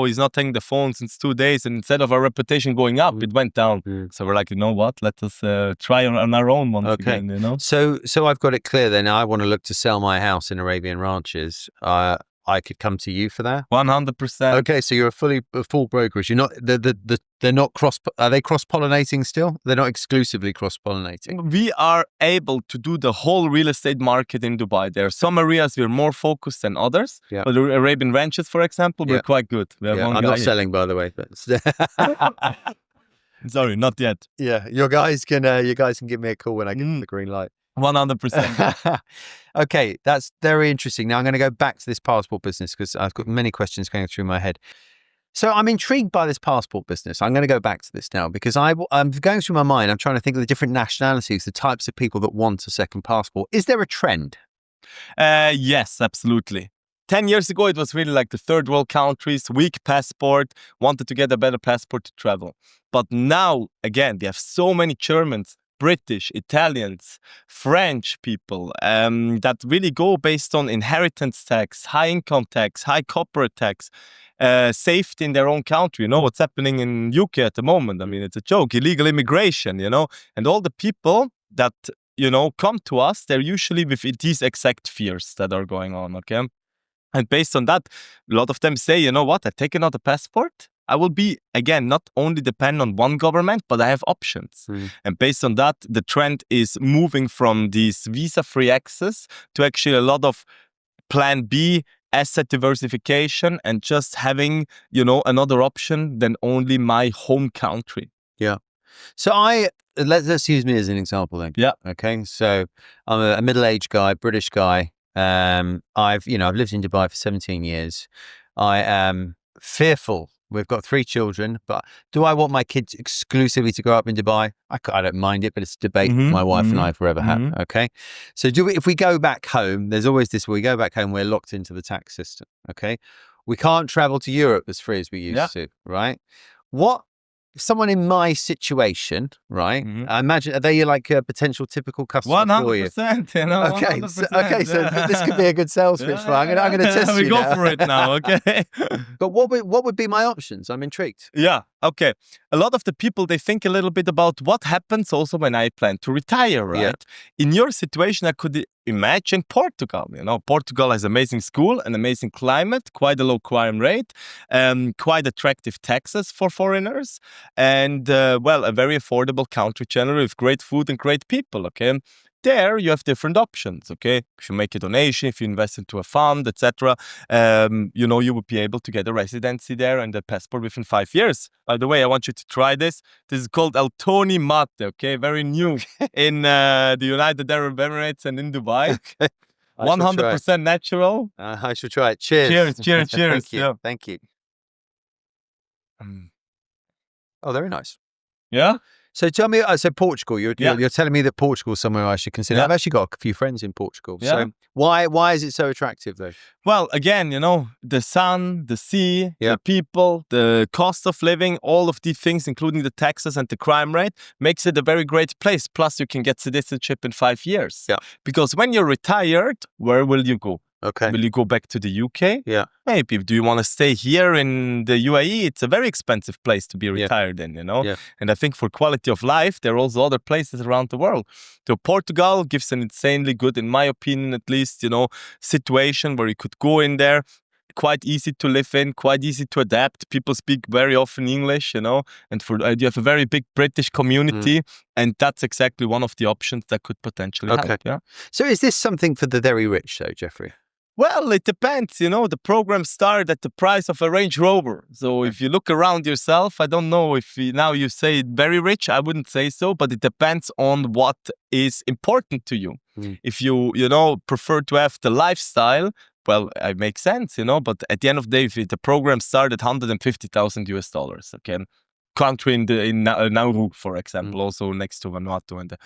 he's not taking the phone since 2 days, and instead of our reputation going up, it went down. So we're like, you know what? Let us try on our own once again. So I've got it clear then. I want to look to sell my house in Arabian Ranches. I could come to you for that? 100%. Okay, so you're a full brokerage. You're not they're not are they cross-pollinating still? They're not exclusively cross-pollinating. We are able to do the whole real estate market in Dubai. There are some areas we're more focused than others. Yeah. But the Arabian Ranches, for example, we're quite good. We have one I'm guy not selling, by the way. But sorry, not yet. Yeah, you guys can give me a call when I get the green light. 100%. Okay, that's very interesting. Now I'm going to go back to this passport business, because I've got many questions going through my head. So I'm intrigued by this passport business. I'm going to go back to this now, because I'm going through my mind. I'm trying to think of the different nationalities, the types of people that want a second passport. Is there a trend? Yes, absolutely. 10 years ago, it was really like the third world countries, weak passport, wanted to get a better passport to travel. But now, again, we have so many Germans, British, Italians, French people that really go based on inheritance tax, high income tax, high corporate tax, safety in their own country. You know what's happening in UK at the moment? I mean, it's a joke. Illegal immigration, and all the people that, come to us, they're usually with these exact fears that are going on, okay? And based on that, a lot of them say, you know what, I take another passport. I will be, again, not only depend on one government, but I have options. And based on that, the trend is moving from these visa-free access to actually a lot of plan B asset diversification, and just having, another option than only my home country. Yeah. So let's use me as an example then. Yeah. Okay. So I'm a middle-aged guy, British guy. I've lived in Dubai for 17 years. I am fearful. We've got 3 children, but do I want my kids exclusively to grow up in Dubai? I don't mind it, but it's a debate my wife and I forever have. Okay. So if we go back home, there's always this, we go back home, we're locked into the tax system. Okay. We can't travel to Europe as free as we used to, right? What someone in my situation, right? I imagine, are they like a potential typical customer for you? 100%, Okay, 100%. So this could be a good sales pitch for. I'm going to test you. We go for it now, okay? But what would be my options? I'm intrigued. Yeah, okay. A lot of the people, they think a little bit about what happens also when I plan to retire, right? Yeah. In your situation, I could imagine Portugal. Portugal has amazing school, an amazing climate, quite a low crime rate, quite attractive taxes for foreigners, and a very affordable country generally with great food and great people, okay? There you have different options, okay? If you make a donation, if you invest into a fund, etc., you would be able to get a residency there and a passport within 5 years. By the way, I want you to try this. This is called Altoni Mate, okay? Very new in the United Arab Emirates and in Dubai. 100% natural. I should try it. Cheers. Cheers. Thank you. Yeah. Thank you. Oh, very nice. Yeah? So tell me, Portugal, you're telling me that Portugal is somewhere I should consider. Yeah. I've actually got a few friends in Portugal. Yeah. So why is it so attractive though? Well, again, the sun, the sea, Yeah. the people, the cost of living, all of these things, including the taxes and the crime rate, makes it a very great place. Plus, you can get citizenship in 5 years. Yeah. Because when you're retired, where will you go? Okay. Will you go back to the UK? Yeah. Maybe. Do you want to stay here in the UAE? It's a very expensive place to be retired in, Yeah. And I think for quality of life, there are also other places around the world. So Portugal gives an insanely good, in my opinion at least, situation where you could go in there. Quite easy to live in, quite easy to adapt. People speak very often English, and you have a very big British community, and that's exactly one of the options that could potentially help. Yeah. So is this something for the very rich though, Jeffrey? Well, it depends. The program started at the price of a Range Rover. So if you look around yourself, I don't know if now you say very rich, I wouldn't say so, but it depends on what is important to you. If you, prefer to have the lifestyle, well, it makes sense, but at the end of the day, if the program started $150,000 US, okay? Country in Nauru, for example, also next to Vanuatu.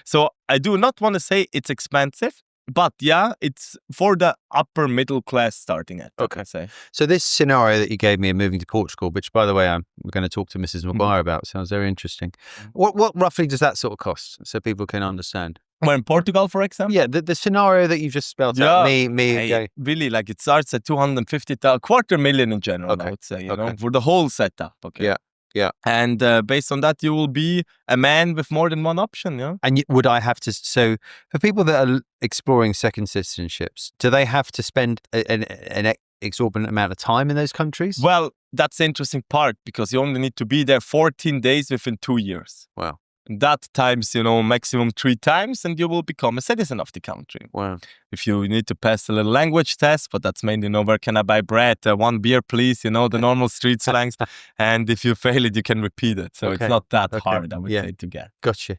So I do not want to say it's expensive. But yeah, it's for the upper middle class starting at. Okay. I say. So this scenario that you gave me of moving to Portugal, which by the way, we're going to talk to Mrs. McGuire about, sounds very interesting. What roughly does that sort of cost so people can understand? Well, in Portugal, for example? Yeah, the scenario that you just spelled out, really, like it starts at 250,000, $250,000 in general, I would say, for the whole setup. Okay. Yeah. Yeah. And based on that, you will be a man with more than one option. Yeah. And would I have to, so for people that are exploring second citizenships, do they have to spend an exorbitant amount of time in those countries? Well, that's the interesting part because you only need to be there 14 days within 2 years. Wow. That times, maximum 3 times, and you will become a citizen of the country. Wow. If you need to pass a little language test, but that's mainly, where can I buy bread? 1 beer, please, the normal street slangs. And if you fail it, you can repeat it. So it's not that hard, I would say, to get. Gotcha.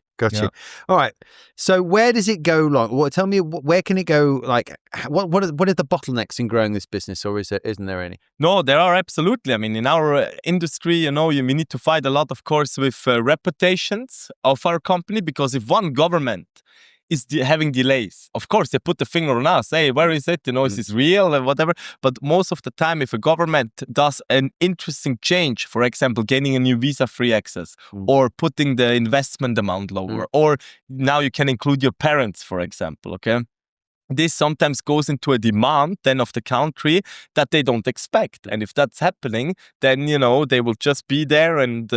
All right. So where does it go? Tell me, where can it go? Like, what are the bottlenecks in growing this business, or isn't there any? No, there are absolutely. I mean, in our industry, we need to fight a lot, of course, with reputations of our company, because if one government is having delays, of course, they put the finger on us. Hey, where is it? Is this real or whatever? But most of the time, if a government does an interesting change, for example, gaining a new visa-free access, or putting the investment amount lower, or now you can include your parents, for example, okay? This sometimes goes into a demand then of the country that they don't expect. And if that's happening, then, they will just be there and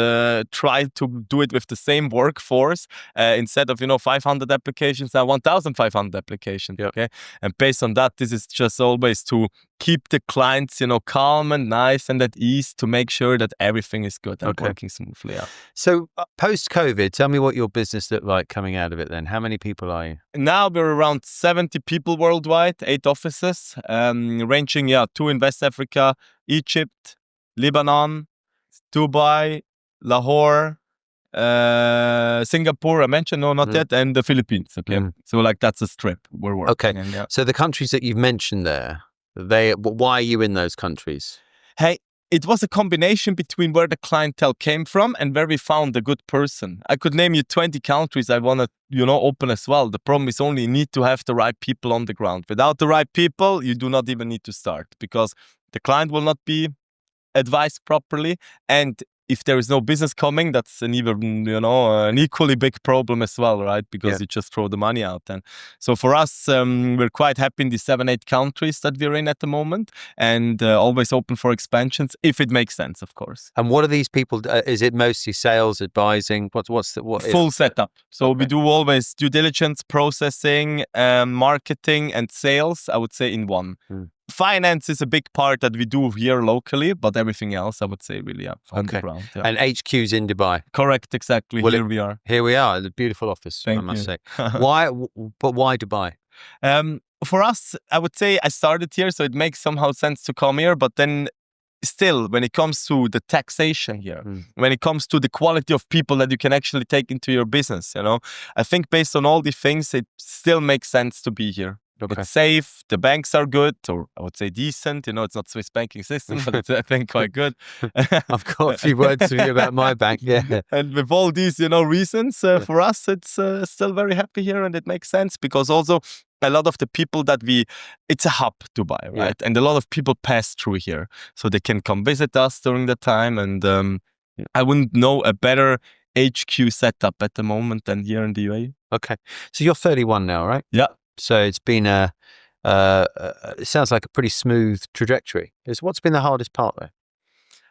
try to do it with the same workforce instead of, 500 applications, now 1,500 applications. Yeah. Okay. And based on that, this is just always to keep the clients, calm and nice and at ease to make sure that everything is good and working smoothly. Yeah. So post-COVID, tell me what your business looked like coming out of it then. How many people are you? Now we're around 70 people worldwide, 8 offices, ranging, 2 in West Africa, Egypt, Lebanon, Dubai, Lahore, Singapore, I mentioned, no, not yet, and the Philippines. Okay, so that's a strip we're working in. Yeah. So the countries that you've mentioned there, why are you in those countries? Hey, it was a combination between where the clientele came from and where we found a good person. I could name you 20 countries I want to, open as well. The problem is only you need to have the right people on the ground. Without the right people, you do not even need to start because the client will not be advised properly, and if there is no business coming, that's an even, an equally big problem as well, right? Because you just throw the money out. And so for us, we're quite happy in the 7-8 countries that we're in at the moment, and always open for expansions if it makes sense, of course. And what are these people? Is it mostly sales, advising? What full setup? So we do always due diligence, processing, marketing, and sales. I would say in one. Finance is a big part that we do here locally, but everything else, I would say, really on the ground. Yeah. And HQ's in Dubai. Correct, exactly. Well, here we are. Here we are, the beautiful office. Thank I must you. say. Why Dubai? For us, I would say I started here, so it makes somehow sense to come here. But then, still, when it comes to the taxation here, when it comes to the quality of people that you can actually take into your business, I think based on all these things, it still makes sense to be here. Okay. It's safe, the banks are good, or I would say decent. It's not Swiss banking system, but it's, I think, quite good. I've got a few words for you about my bank, And with all these, reasons, for us, it's still very happy here, and it makes sense because also a lot of the people it's a hub, Dubai, right? And a lot of people pass through here, so they can come visit us during the time, and I wouldn't know a better HQ setup at the moment than here in the UAE. Okay, so you're 31 now, right? Yeah. So it's been it sounds like a pretty smooth trajectory. What's been the hardest part there?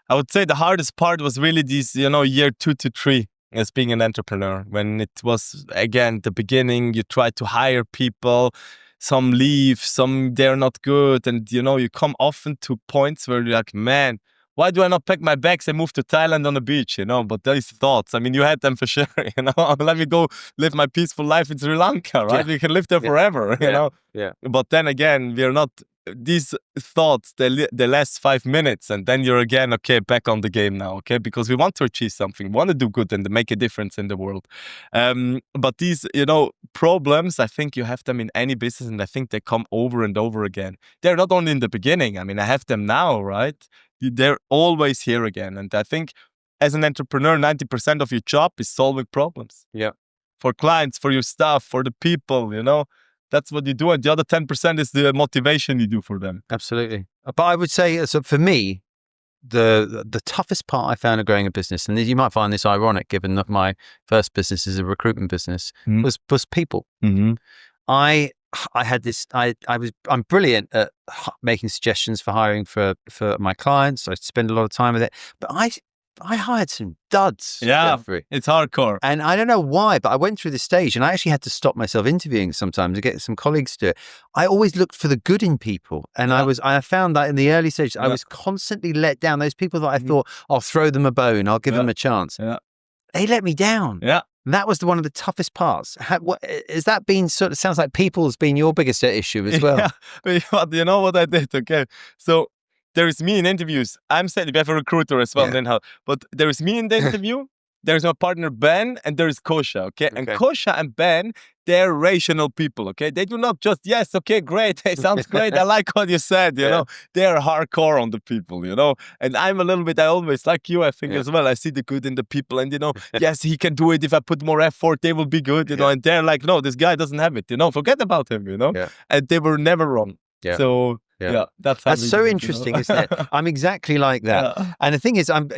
I would say the hardest part was really these, year 2 to 3 as being an entrepreneur. When it was, again, the beginning, you try to hire people, some leave, some they're not good. And, you come often to points where you're like, man, why do I not pack my bags and move to Thailand on the beach, But these thoughts, I mean, you had them for sure, Let me go live my peaceful life in Sri Lanka, right? We can live there forever, Yeah. But then again, we're not, these thoughts, they last 5 minutes, and then you're again, okay, back on the game now, okay? Because we want to achieve something, we want to do good and make a difference in the world. But these, problems, I think you have them in any business, and I think they come over and over again. They're not only in the beginning. I mean, I have them now, right? They're always here again. And I think as an entrepreneur, 90% of your job is solving problems. Yeah. For clients, for your staff, for the people, That's what you do. And the other 10% is the motivation you do for them. Absolutely. But I would say, so for me, the toughest part I found of growing a business, and you might find this ironic given that my first business is a recruitment business, was people. I had this, I'm brilliant at making suggestions for hiring for my clients. I spend a lot of time with it, but I hired some duds. Yeah, Jeffrey. It's hardcore. And I don't know why, but I went through this stage and I actually had to stop myself interviewing sometimes to get some colleagues to do it. I always looked for the good in people. And I found that in the early stages, I was constantly let down. Those people that I thought, I'll throw them a bone, I'll give them a chance. They let me down. That was one of the toughest parts. Has that been sort of, sounds like people has been your biggest issue as well? But you know what I did? Okay. So there is me in interviews. I'm saying we have a recruiter as well. But there is me in the interview. There's my partner Ben, and there is Kosha. Okay. And Kosha and Ben, they're rational people. Okay. They do not just, yes, okay, great. Hey, sounds great. I like what you said. You know, they're hardcore on the people, And I'm a little bit, I always, like you, I think as well, I see the good in the people. And, yes, he can do it. If I put more effort, they will be good, And they're like, no, this guy doesn't have it, Forget about him, And they were never wrong. So, that's so interesting, isn't it? I'm exactly like that. And the thing is, I've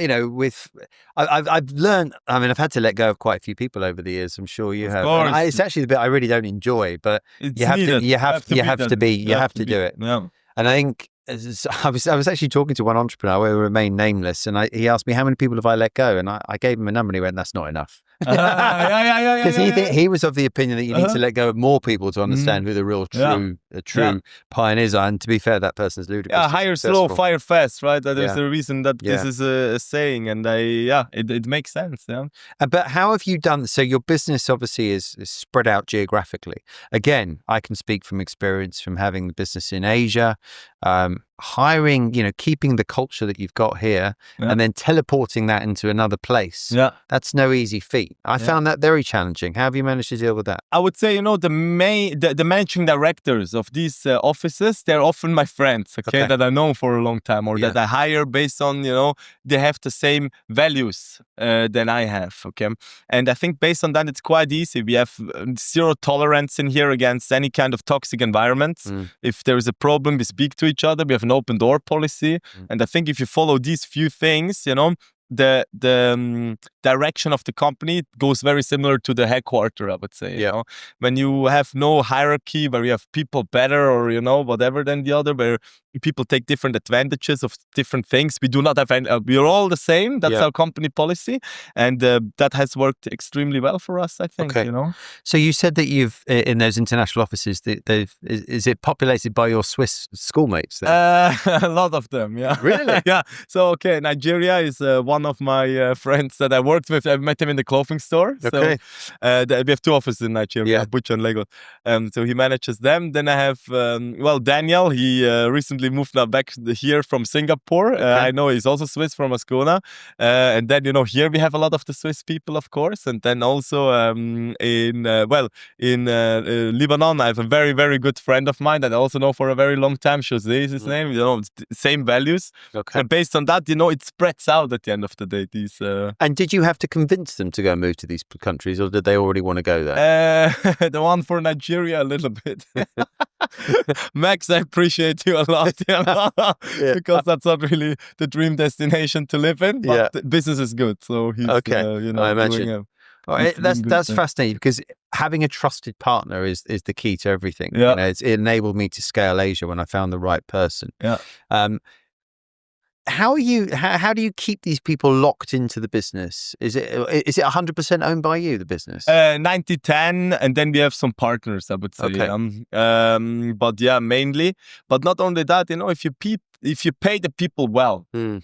learned, I've had to let go of quite a few people over the years. I'm sure you have. It's actually the bit I really don't enjoy, but you have to do it. Yeah. And I think I was actually talking to one entrepreneur who will remain nameless, and he asked me how many people have I let go, and I gave him a number, and he went, "That's not enough." Yeah. Because he was of the opinion that you need to let go of more people to understand who the real true pioneers are. And to be fair, that person's ludicrous. Yeah, hire slow, fire fast, right? That is the reason that this is a saying, and it makes sense. Yeah. But how have you done? So your business obviously is spread out geographically. Again, I can speak from experience from having the business in Asia, hiring, keeping the culture that you've got here, and then teleporting that into another place. Yeah, that's no easy feat. I found that very challenging. How have you managed to deal with that? I would say, the managing directors of these offices, they're often my friends, okay, that I know for a long time, or that I hire based on, they have the same values than I have, okay? And I think based on that, it's quite easy. We have zero tolerance in here against any kind of toxic environments. If there is a problem, we speak to each other. We have an open door policy. And I think if you follow these few things, the direction of the company goes very similar to the headquarter, I would say. You know? When you have no hierarchy, where you have people better or, whatever than the other, where people take different advantages of different things. We do not have any, we're all the same. That's our company policy. And that has worked extremely well for us, I think. So you said that you've, in those international offices, is it populated by your Swiss schoolmates then? A lot of them, yeah. Really? Yeah. So, Nigeria is one of my friends that I worked with. I met him in the clothing store. Okay. So we have two offices in Nigeria, Abuja and Lagos. So he manages them. Then I have, Daniel. He recently moved now back here from Singapore. I know he's also Swiss, from Ascona. And then, here we have a lot of the Swiss people, of course. And then also in Lebanon, I have a very, very good friend of mine that I also know for a very long time. Jose is his name. Same values. Okay. And based on that, it spreads out at the end of the day. And did you have to convince them to go move to these countries, or did they already want to go there? The one for Nigeria, a little bit. Max, I appreciate you a lot, because that's not really the dream destination to live in, but the business is good. So he's, I imagine. That's fascinating, because having a trusted partner is the key to everything. It enabled me to scale Asia when I found the right person. How do you keep these people locked into the business? Is it 100% owned by you, the business? 90-10, and then we have some partners, I would say. But mainly. But not only that, if you pay the people well, and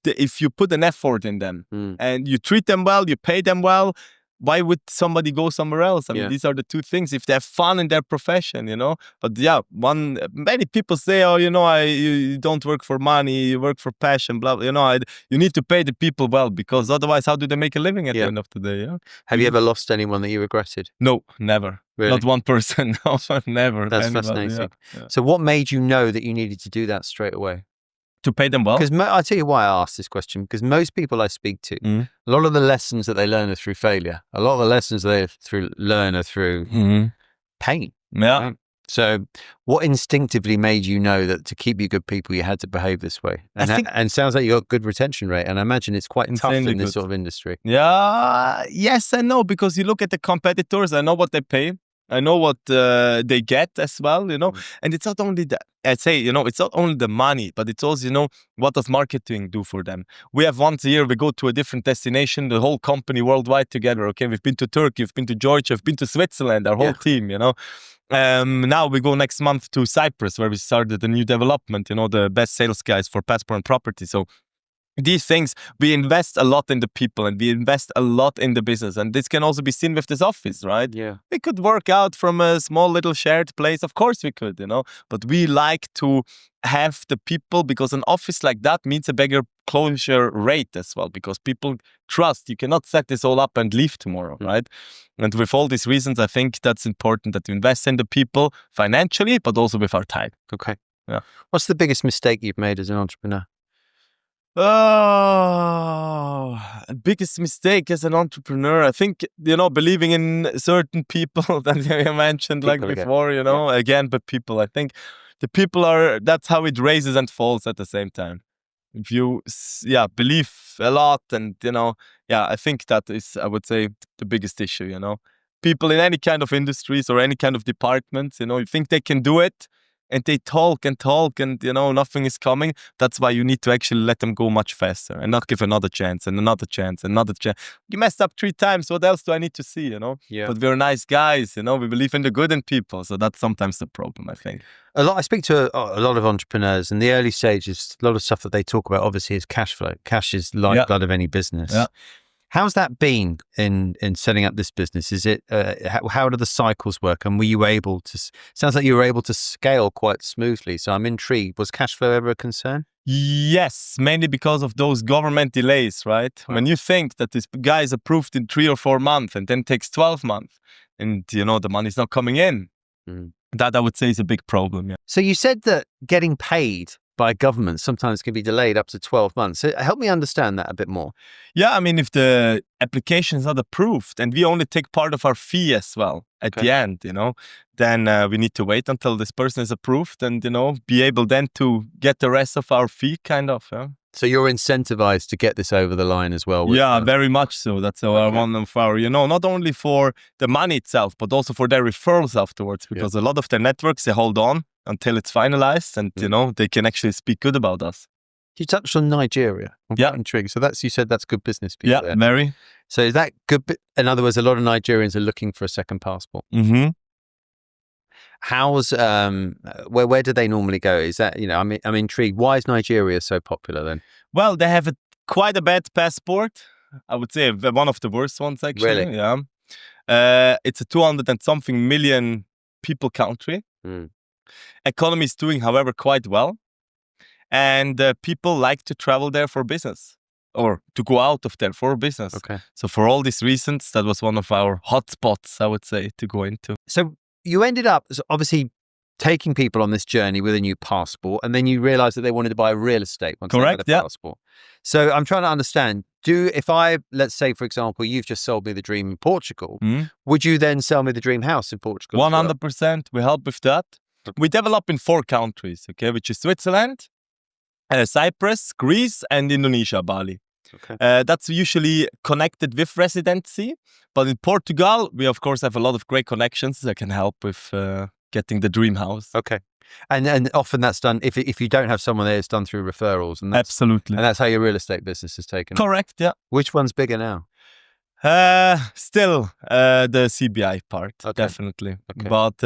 if you put an effort in them, and you treat them well, you pay them well, why would somebody go somewhere else? I mean, these are the two things. If they have fun in their profession, But many people say, you don't work for money, you work for passion, blah, blah. You need to pay the people well, because otherwise, how do they make a living at the end of the day? Have you ever lost anyone that you regretted? No, never. Really? Not one person. No, never. That's fascinating. So what made you know that you needed to do that straight away? To pay them well? Because I'll tell you why I asked this question, because most people I speak to, a lot of the lessons that they learn are through failure. A lot of the lessons they learn are through pain. Yeah. Right? So what instinctively made you know that to keep you good people, you had to behave this way? And sounds like you got good retention rate. And I imagine it's quite tough in this sort of industry. Yeah. Yes and no, because you look at the competitors, I know what they pay. I know what they get as well, and it's not only that. I'd say, it's not only the money, but it's also, what does marketing do for them? We have once a year, we go to a different destination, the whole company worldwide together, okay? We've been to Turkey, we've been to Georgia, we've been to Switzerland, our whole team, Now we go next month to Cyprus, where we started a new development, the best sales guys for passport and property. So these things, we invest a lot in the people, and we invest a lot in the business. And this can also be seen with this office, right? Yeah. We could work out from a small little shared place. Of course we could, but we like to have the people, because an office like that means a bigger closure rate as well, because people trust. You cannot set this all up and leave tomorrow, right? And with all these reasons, I think that's important, that we invest in the people financially, but also with our time. Okay. Yeah. What's the biggest mistake you've made as an entrepreneur? Oh, biggest mistake as an entrepreneur, I think, believing in certain people that you mentioned before, again, but people, I think the people that's how it raises and falls at the same time. If you, believe a lot, and, I think that is, I would say, the biggest issue, People in any kind of industries or any kind of departments, you think they can do it, and they talk and talk and, nothing is coming. That's why you need to actually let them go much faster and not give another chance and another chance and another chance. You messed up 3 times. What else do I need to see, Yeah. But we're nice guys, we believe in the good in people. So that's sometimes the problem, I think. I speak to a lot of entrepreneurs in the early stages. A lot of stuff that they talk about, obviously, is cash flow. Cash is lifeblood of any business. Yeah. How's that been in setting up this business? Is it how do the cycles work? And were you able to? Sounds like you were able to scale quite smoothly. So I'm intrigued. Was cash flow ever a concern? Yes, mainly because of those government delays, right? When you think that this guy is approved in 3 or 4 months and then takes 12 months, and the money's not coming in, that I would say is a big problem. Yeah. So you said that getting paid by government sometimes can be delayed up to 12 months. So help me understand that a bit more. Yeah, I mean, if the application is not approved and we only take part of our fee as well at the end, then we need to wait until this person is approved and, be able then to get the rest of our fee kind of. Yeah. So you're incentivized to get this over the line as well. Yeah, very much so. That's one of our, not only for the money itself, but also for their referrals afterwards, because a lot of their networks, they hold on until it's finalized and, they can actually speak good about us. You touched on Nigeria. I'm quite intrigued. So you said that's good business. Yeah, there. Very. So is that good? In other words, a lot of Nigerians are looking for a second passport. Mm-hmm. How's where do they normally go? Is that I'm intrigued. Why is Nigeria so popular then? Well, they have quite a bad passport. I would say one of the worst ones actually. Really? Yeah. It's a 200 and something million people country. Economy is doing, however, quite well, and people like to travel there for business or to go out of there for business. Okay. So for all these reasons, that was one of our hotspots, I would say, to go into. So you ended up obviously taking people on this journey with a new passport, and then you realized that they wanted to buy real estate once they had a passport. So I'm trying to understand, let's say, for example, you've just sold me the dream in Portugal, would you then sell me the dream house in Portugal? 100%. We help with that. We develop in 4 countries, which is Switzerland, Cyprus, Greece, and Indonesia, Bali. Okay. That's usually connected with residency. But in Portugal, we, of course, have a lot of great connections that can help with getting the dream house. Okay. And often that's done, if you don't have someone there, it's done through referrals. And absolutely. And that's how your real estate business is taken. Correct, yeah. Which one's bigger now? Still the CBI part, definitely. Okay. But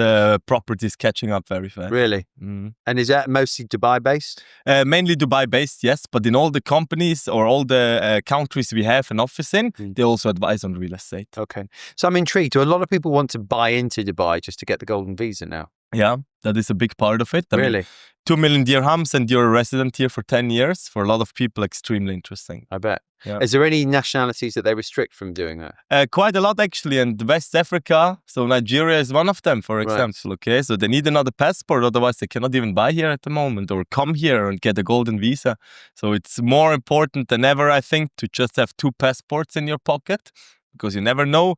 property is catching up very fast. Really? And is that mostly Dubai-based? Mainly Dubai-based, yes. But in all the companies or all the countries we have an office in, they also advise on real estate. Okay. So I'm intrigued. Do a lot of people want to buy into Dubai just to get the golden visa now? Yeah, that is a big part of it. Really? I mean, 2 million dirhams and you're a resident here for 10 years. For a lot of people, extremely interesting. I bet. Yeah. Is there any nationalities that they restrict from doing that? Quite a lot, actually. And West Africa, so Nigeria is one of them, for example. Okay, so they need another passport. Otherwise, they cannot even buy here at the moment or come here and get a golden visa. So it's more important than ever, I think, to just have 2 passports in your pocket, because you never know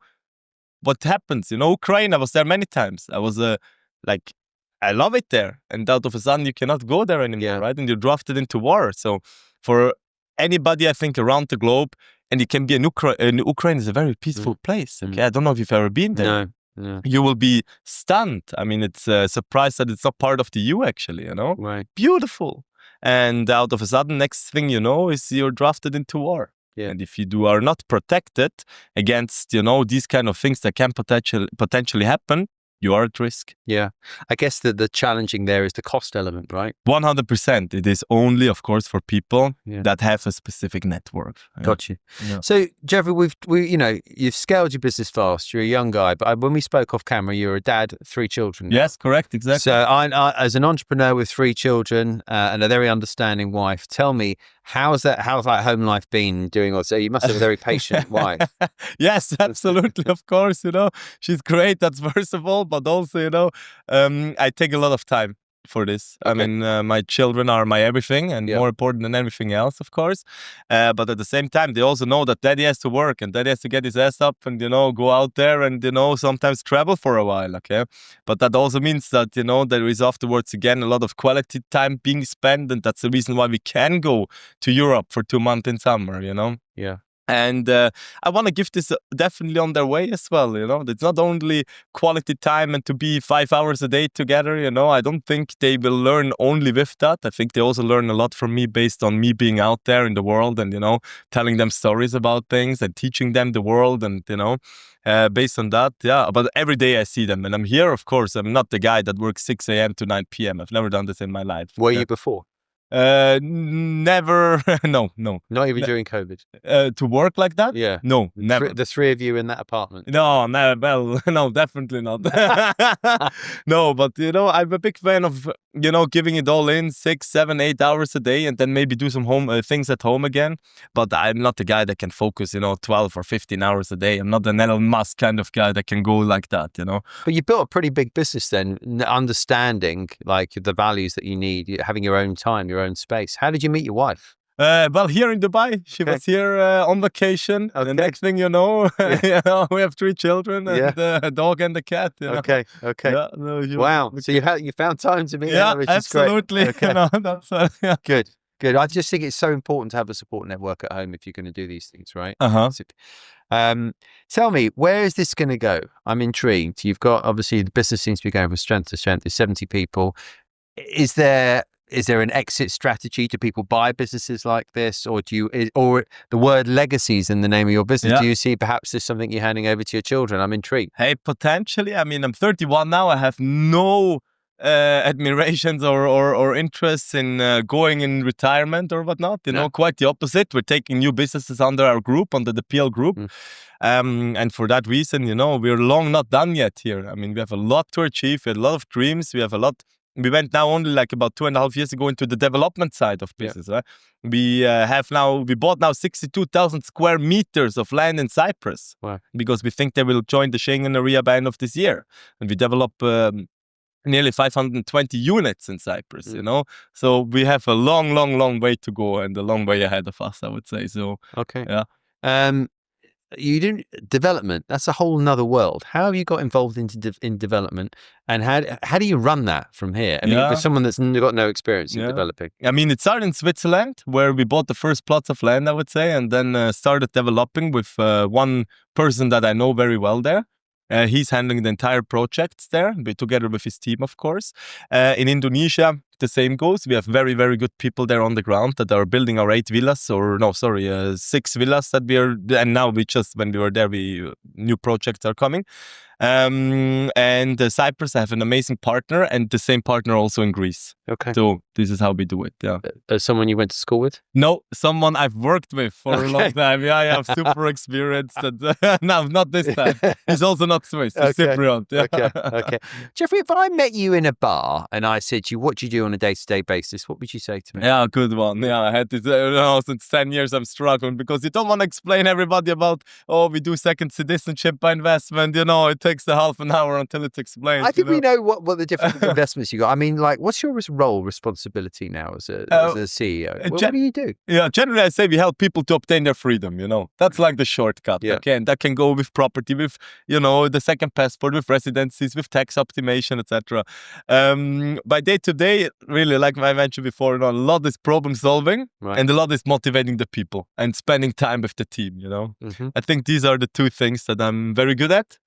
what happens. Ukraine, I was there many times. I was I love it there. And out of a sudden, you cannot go there anymore, right? And you're drafted into war. So for anybody, I think, around the globe, and it can be Ukraine is a very peaceful place. Okay, I don't know if you've ever been there. No. You will be stunned. I mean, it's a surprise that it's not part of the EU, actually, Right. Beautiful. And out of a sudden, next thing you know is you're drafted into war. Yeah. And if you are not protected against, these kind of things that can potentially happen, you are at risk. Yeah. I guess the challenging there is the cost element, right? 100%. It is only, of course, for people that have a specific network. Got you. Yeah. So, Jeffrey, you've scaled your business fast. You're a young guy, but when we spoke off camera, you're a dad, 3 children. Yes, correct, exactly. So, I as an entrepreneur with 3 children and a very understanding wife, tell me, how's home life been doing? So you must have a very patient wife. Yes, absolutely. Of course, she's great. That's first of all, but also, I take a lot of time for this. Okay. I mean, my children are my everything and more important than everything else, of course. But at the same time, they also know that daddy has to work and daddy has to get his ass up and, go out there and, sometimes travel for a while, okay? But that also means that, there is afterwards, again, a lot of quality time being spent. And that's the reason why we can go to Europe for 2 months in summer, Yeah. And I want to give this definitely on their way as well. It's not only quality time and to be 5 hours a day together. I don't think they will learn only with that. I think they also learn a lot from me based on me being out there in the world and, telling them stories about things and teaching them the world and, based on that. Yeah. But every day I see them and I'm here, of course. I'm not the guy that works 6 a.m. to 9 p.m. I've never done this in my life. Were you before? Never. No. Not even during COVID. To work like that? Yeah. No, never. The three of you in that apartment. No, well, no, definitely not. No, but I'm a big fan of giving it all in 6, 7, 8 hours a day, and then maybe do some home things at home again. But I'm not the guy that can focus 12 or 15 hours a day. I'm not an Elon Musk kind of guy that can go like that. But you built a pretty big business then, understanding like the values that you need, having your own time, your own space. How did you meet your wife? Well, here in Dubai, she was here on vacation. Okay. The next thing you know, we have 3 children and a dog and a cat. Okay. Yeah, no, wow. So you found time to meet her, which absolutely. Is great. Okay. That's Good. I just think it's so important to have a support network at home if you're going to do these things, right? Tell me, where is this going to go? I'm intrigued. You've got, obviously, the business seems to be going from strength to strength. There's 70 people. Is there an exit strategy? Do people buy businesses like this, or or the word legacy is in the name of your business? Yeah. Do you see perhaps there's something you're handing over to your children? I'm intrigued. Hey, potentially. I mean, I'm 31 now. I have no admirations or interests in going in retirement or whatnot. Quite the opposite. We're taking new businesses under our group, under the PL group. And for that reason, we're long not done yet here. I mean, we have a lot to achieve. We have a lot of dreams. We went now only like about 2.5 years ago into the development side of business. Right? We bought now 62,000 square meters of land in Cyprus. Wow. Because we think they will join the Schengen area by end of this year. And we develop nearly 520 units in Cyprus, So we have a long way to go and a long way ahead of us, I would say. So, okay. Yeah. You didn't development. That's a whole nother world. How have you got involved in development, and how do you run that from here? I mean, for someone that's got no experience in developing. I mean, it started in Switzerland, where we bought the first plots of land, I would say, and then started developing with one person that I know very well there. He's handling the entire projects there, together with his team, of course. In Indonesia, the same goes. We have very, very good people there on the ground that are building our 6 villas that we are. And now when we were there, new projects are coming. And Cyprus, I have an amazing partner, and the same partner also in Greece. Okay. So this is how we do it. Yeah. Someone you went to school with? No, someone I've worked with for a long time. Yeah, I have super experience. No, not this time. He's also not Swiss. He's Cypriot. Yeah. Okay. Jeffrey, if I met you in a bar and I said to you, what do you do on a day-to-day basis? What would you say to me? Yeah, good one. Yeah, I had this. Since 10 years, I'm struggling because you don't want to explain everybody about, we do Second-Citizenship-by-investment. It takes a half an hour until it's explained. I think we know what the different investments you got. I mean, like, what's your responsibility now as a CEO? What do you do? Yeah, generally I say we help people to obtain their freedom. That's like the shortcut. Yeah. Okay, and that can go with property, with the second passport, with residencies, with tax optimization, etc. By day to day, really, like I mentioned before, a lot is problem solving, right, and a lot is motivating the people and spending time with the team. Mm-hmm. I think these are the 2 things that I'm very good at.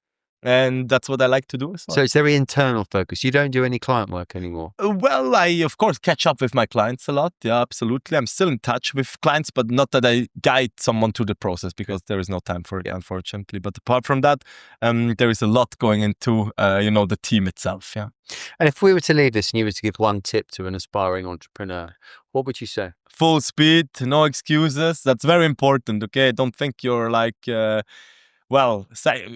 And that's what I like to do as well. So it's very internal focus. You don't do any client work anymore? Well, I, of course, catch up with my clients a lot. Yeah, absolutely. I'm still in touch with clients, but not that I guide someone through the process because there is no time for it, unfortunately. But apart from that, there is a lot going into, the team itself. Yeah. And if we were to leave this and you were to give one tip to an aspiring entrepreneur, what would you say? Full speed, no excuses. That's very important, okay? Don't think you're like...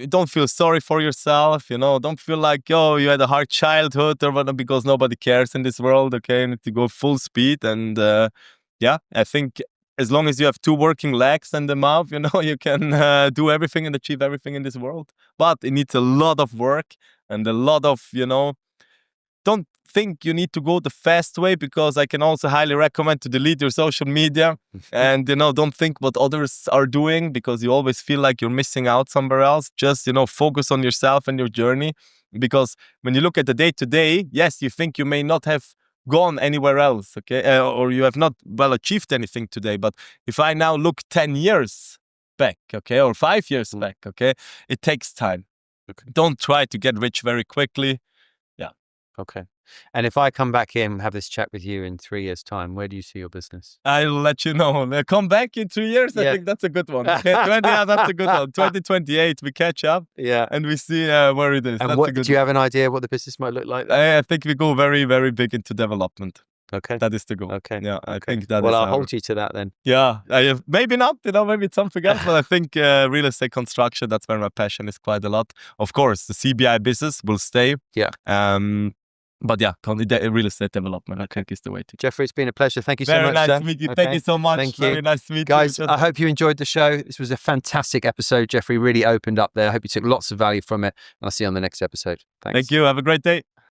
don't feel sorry for yourself, don't feel like, you had a hard childhood or whatnot, because nobody cares in this world, okay? You need to go full speed. And I think as long as you have 2 working legs and a mouth, you can do everything and achieve everything in this world. But it needs a lot of work and a lot of, don't think you need to go the fast way, because I can also highly recommend to delete your social media and, don't think what others are doing, because you always feel like you're missing out somewhere else. Just, focus on yourself and your journey, because when you look at the day to day, yes, you think you may not have gone anywhere else, okay? Or you have not achieved anything today. But if I now look 10 years back, okay, or 5 years back, okay? It takes time. Okay. Don't try to get rich very quickly. Okay. And if I come back here and have this chat with you in 3 years' time, where do you see your business? I'll let you know. Come back in 3 years. I think that's a good one. Okay, that's a good one. 2028, we catch up. Yeah. And we see where it is. And That's do you have an idea what the business might look like? I think we go very, very big into development. Okay. That is the goal. Okay. Yeah, okay. I think that well, is I'll hold you to that then. Yeah, maybe not, maybe it's something else, but I think real estate construction, that's where my passion is quite a lot. Of course, the CBI business will stay. Yeah. But yeah, real estate development, I think, is the way to. Jeffrey, it's been a pleasure. Thank you so Very much. nice sir. to meet you. Okay. Thank you so much. Thank you. Very nice to meet Guys, you. I hope you enjoyed the show. This was a fantastic episode. Jeffrey really opened up there. I hope you took lots of value from it. And I'll see you on the next episode. Thanks. Thank you. Have a great day.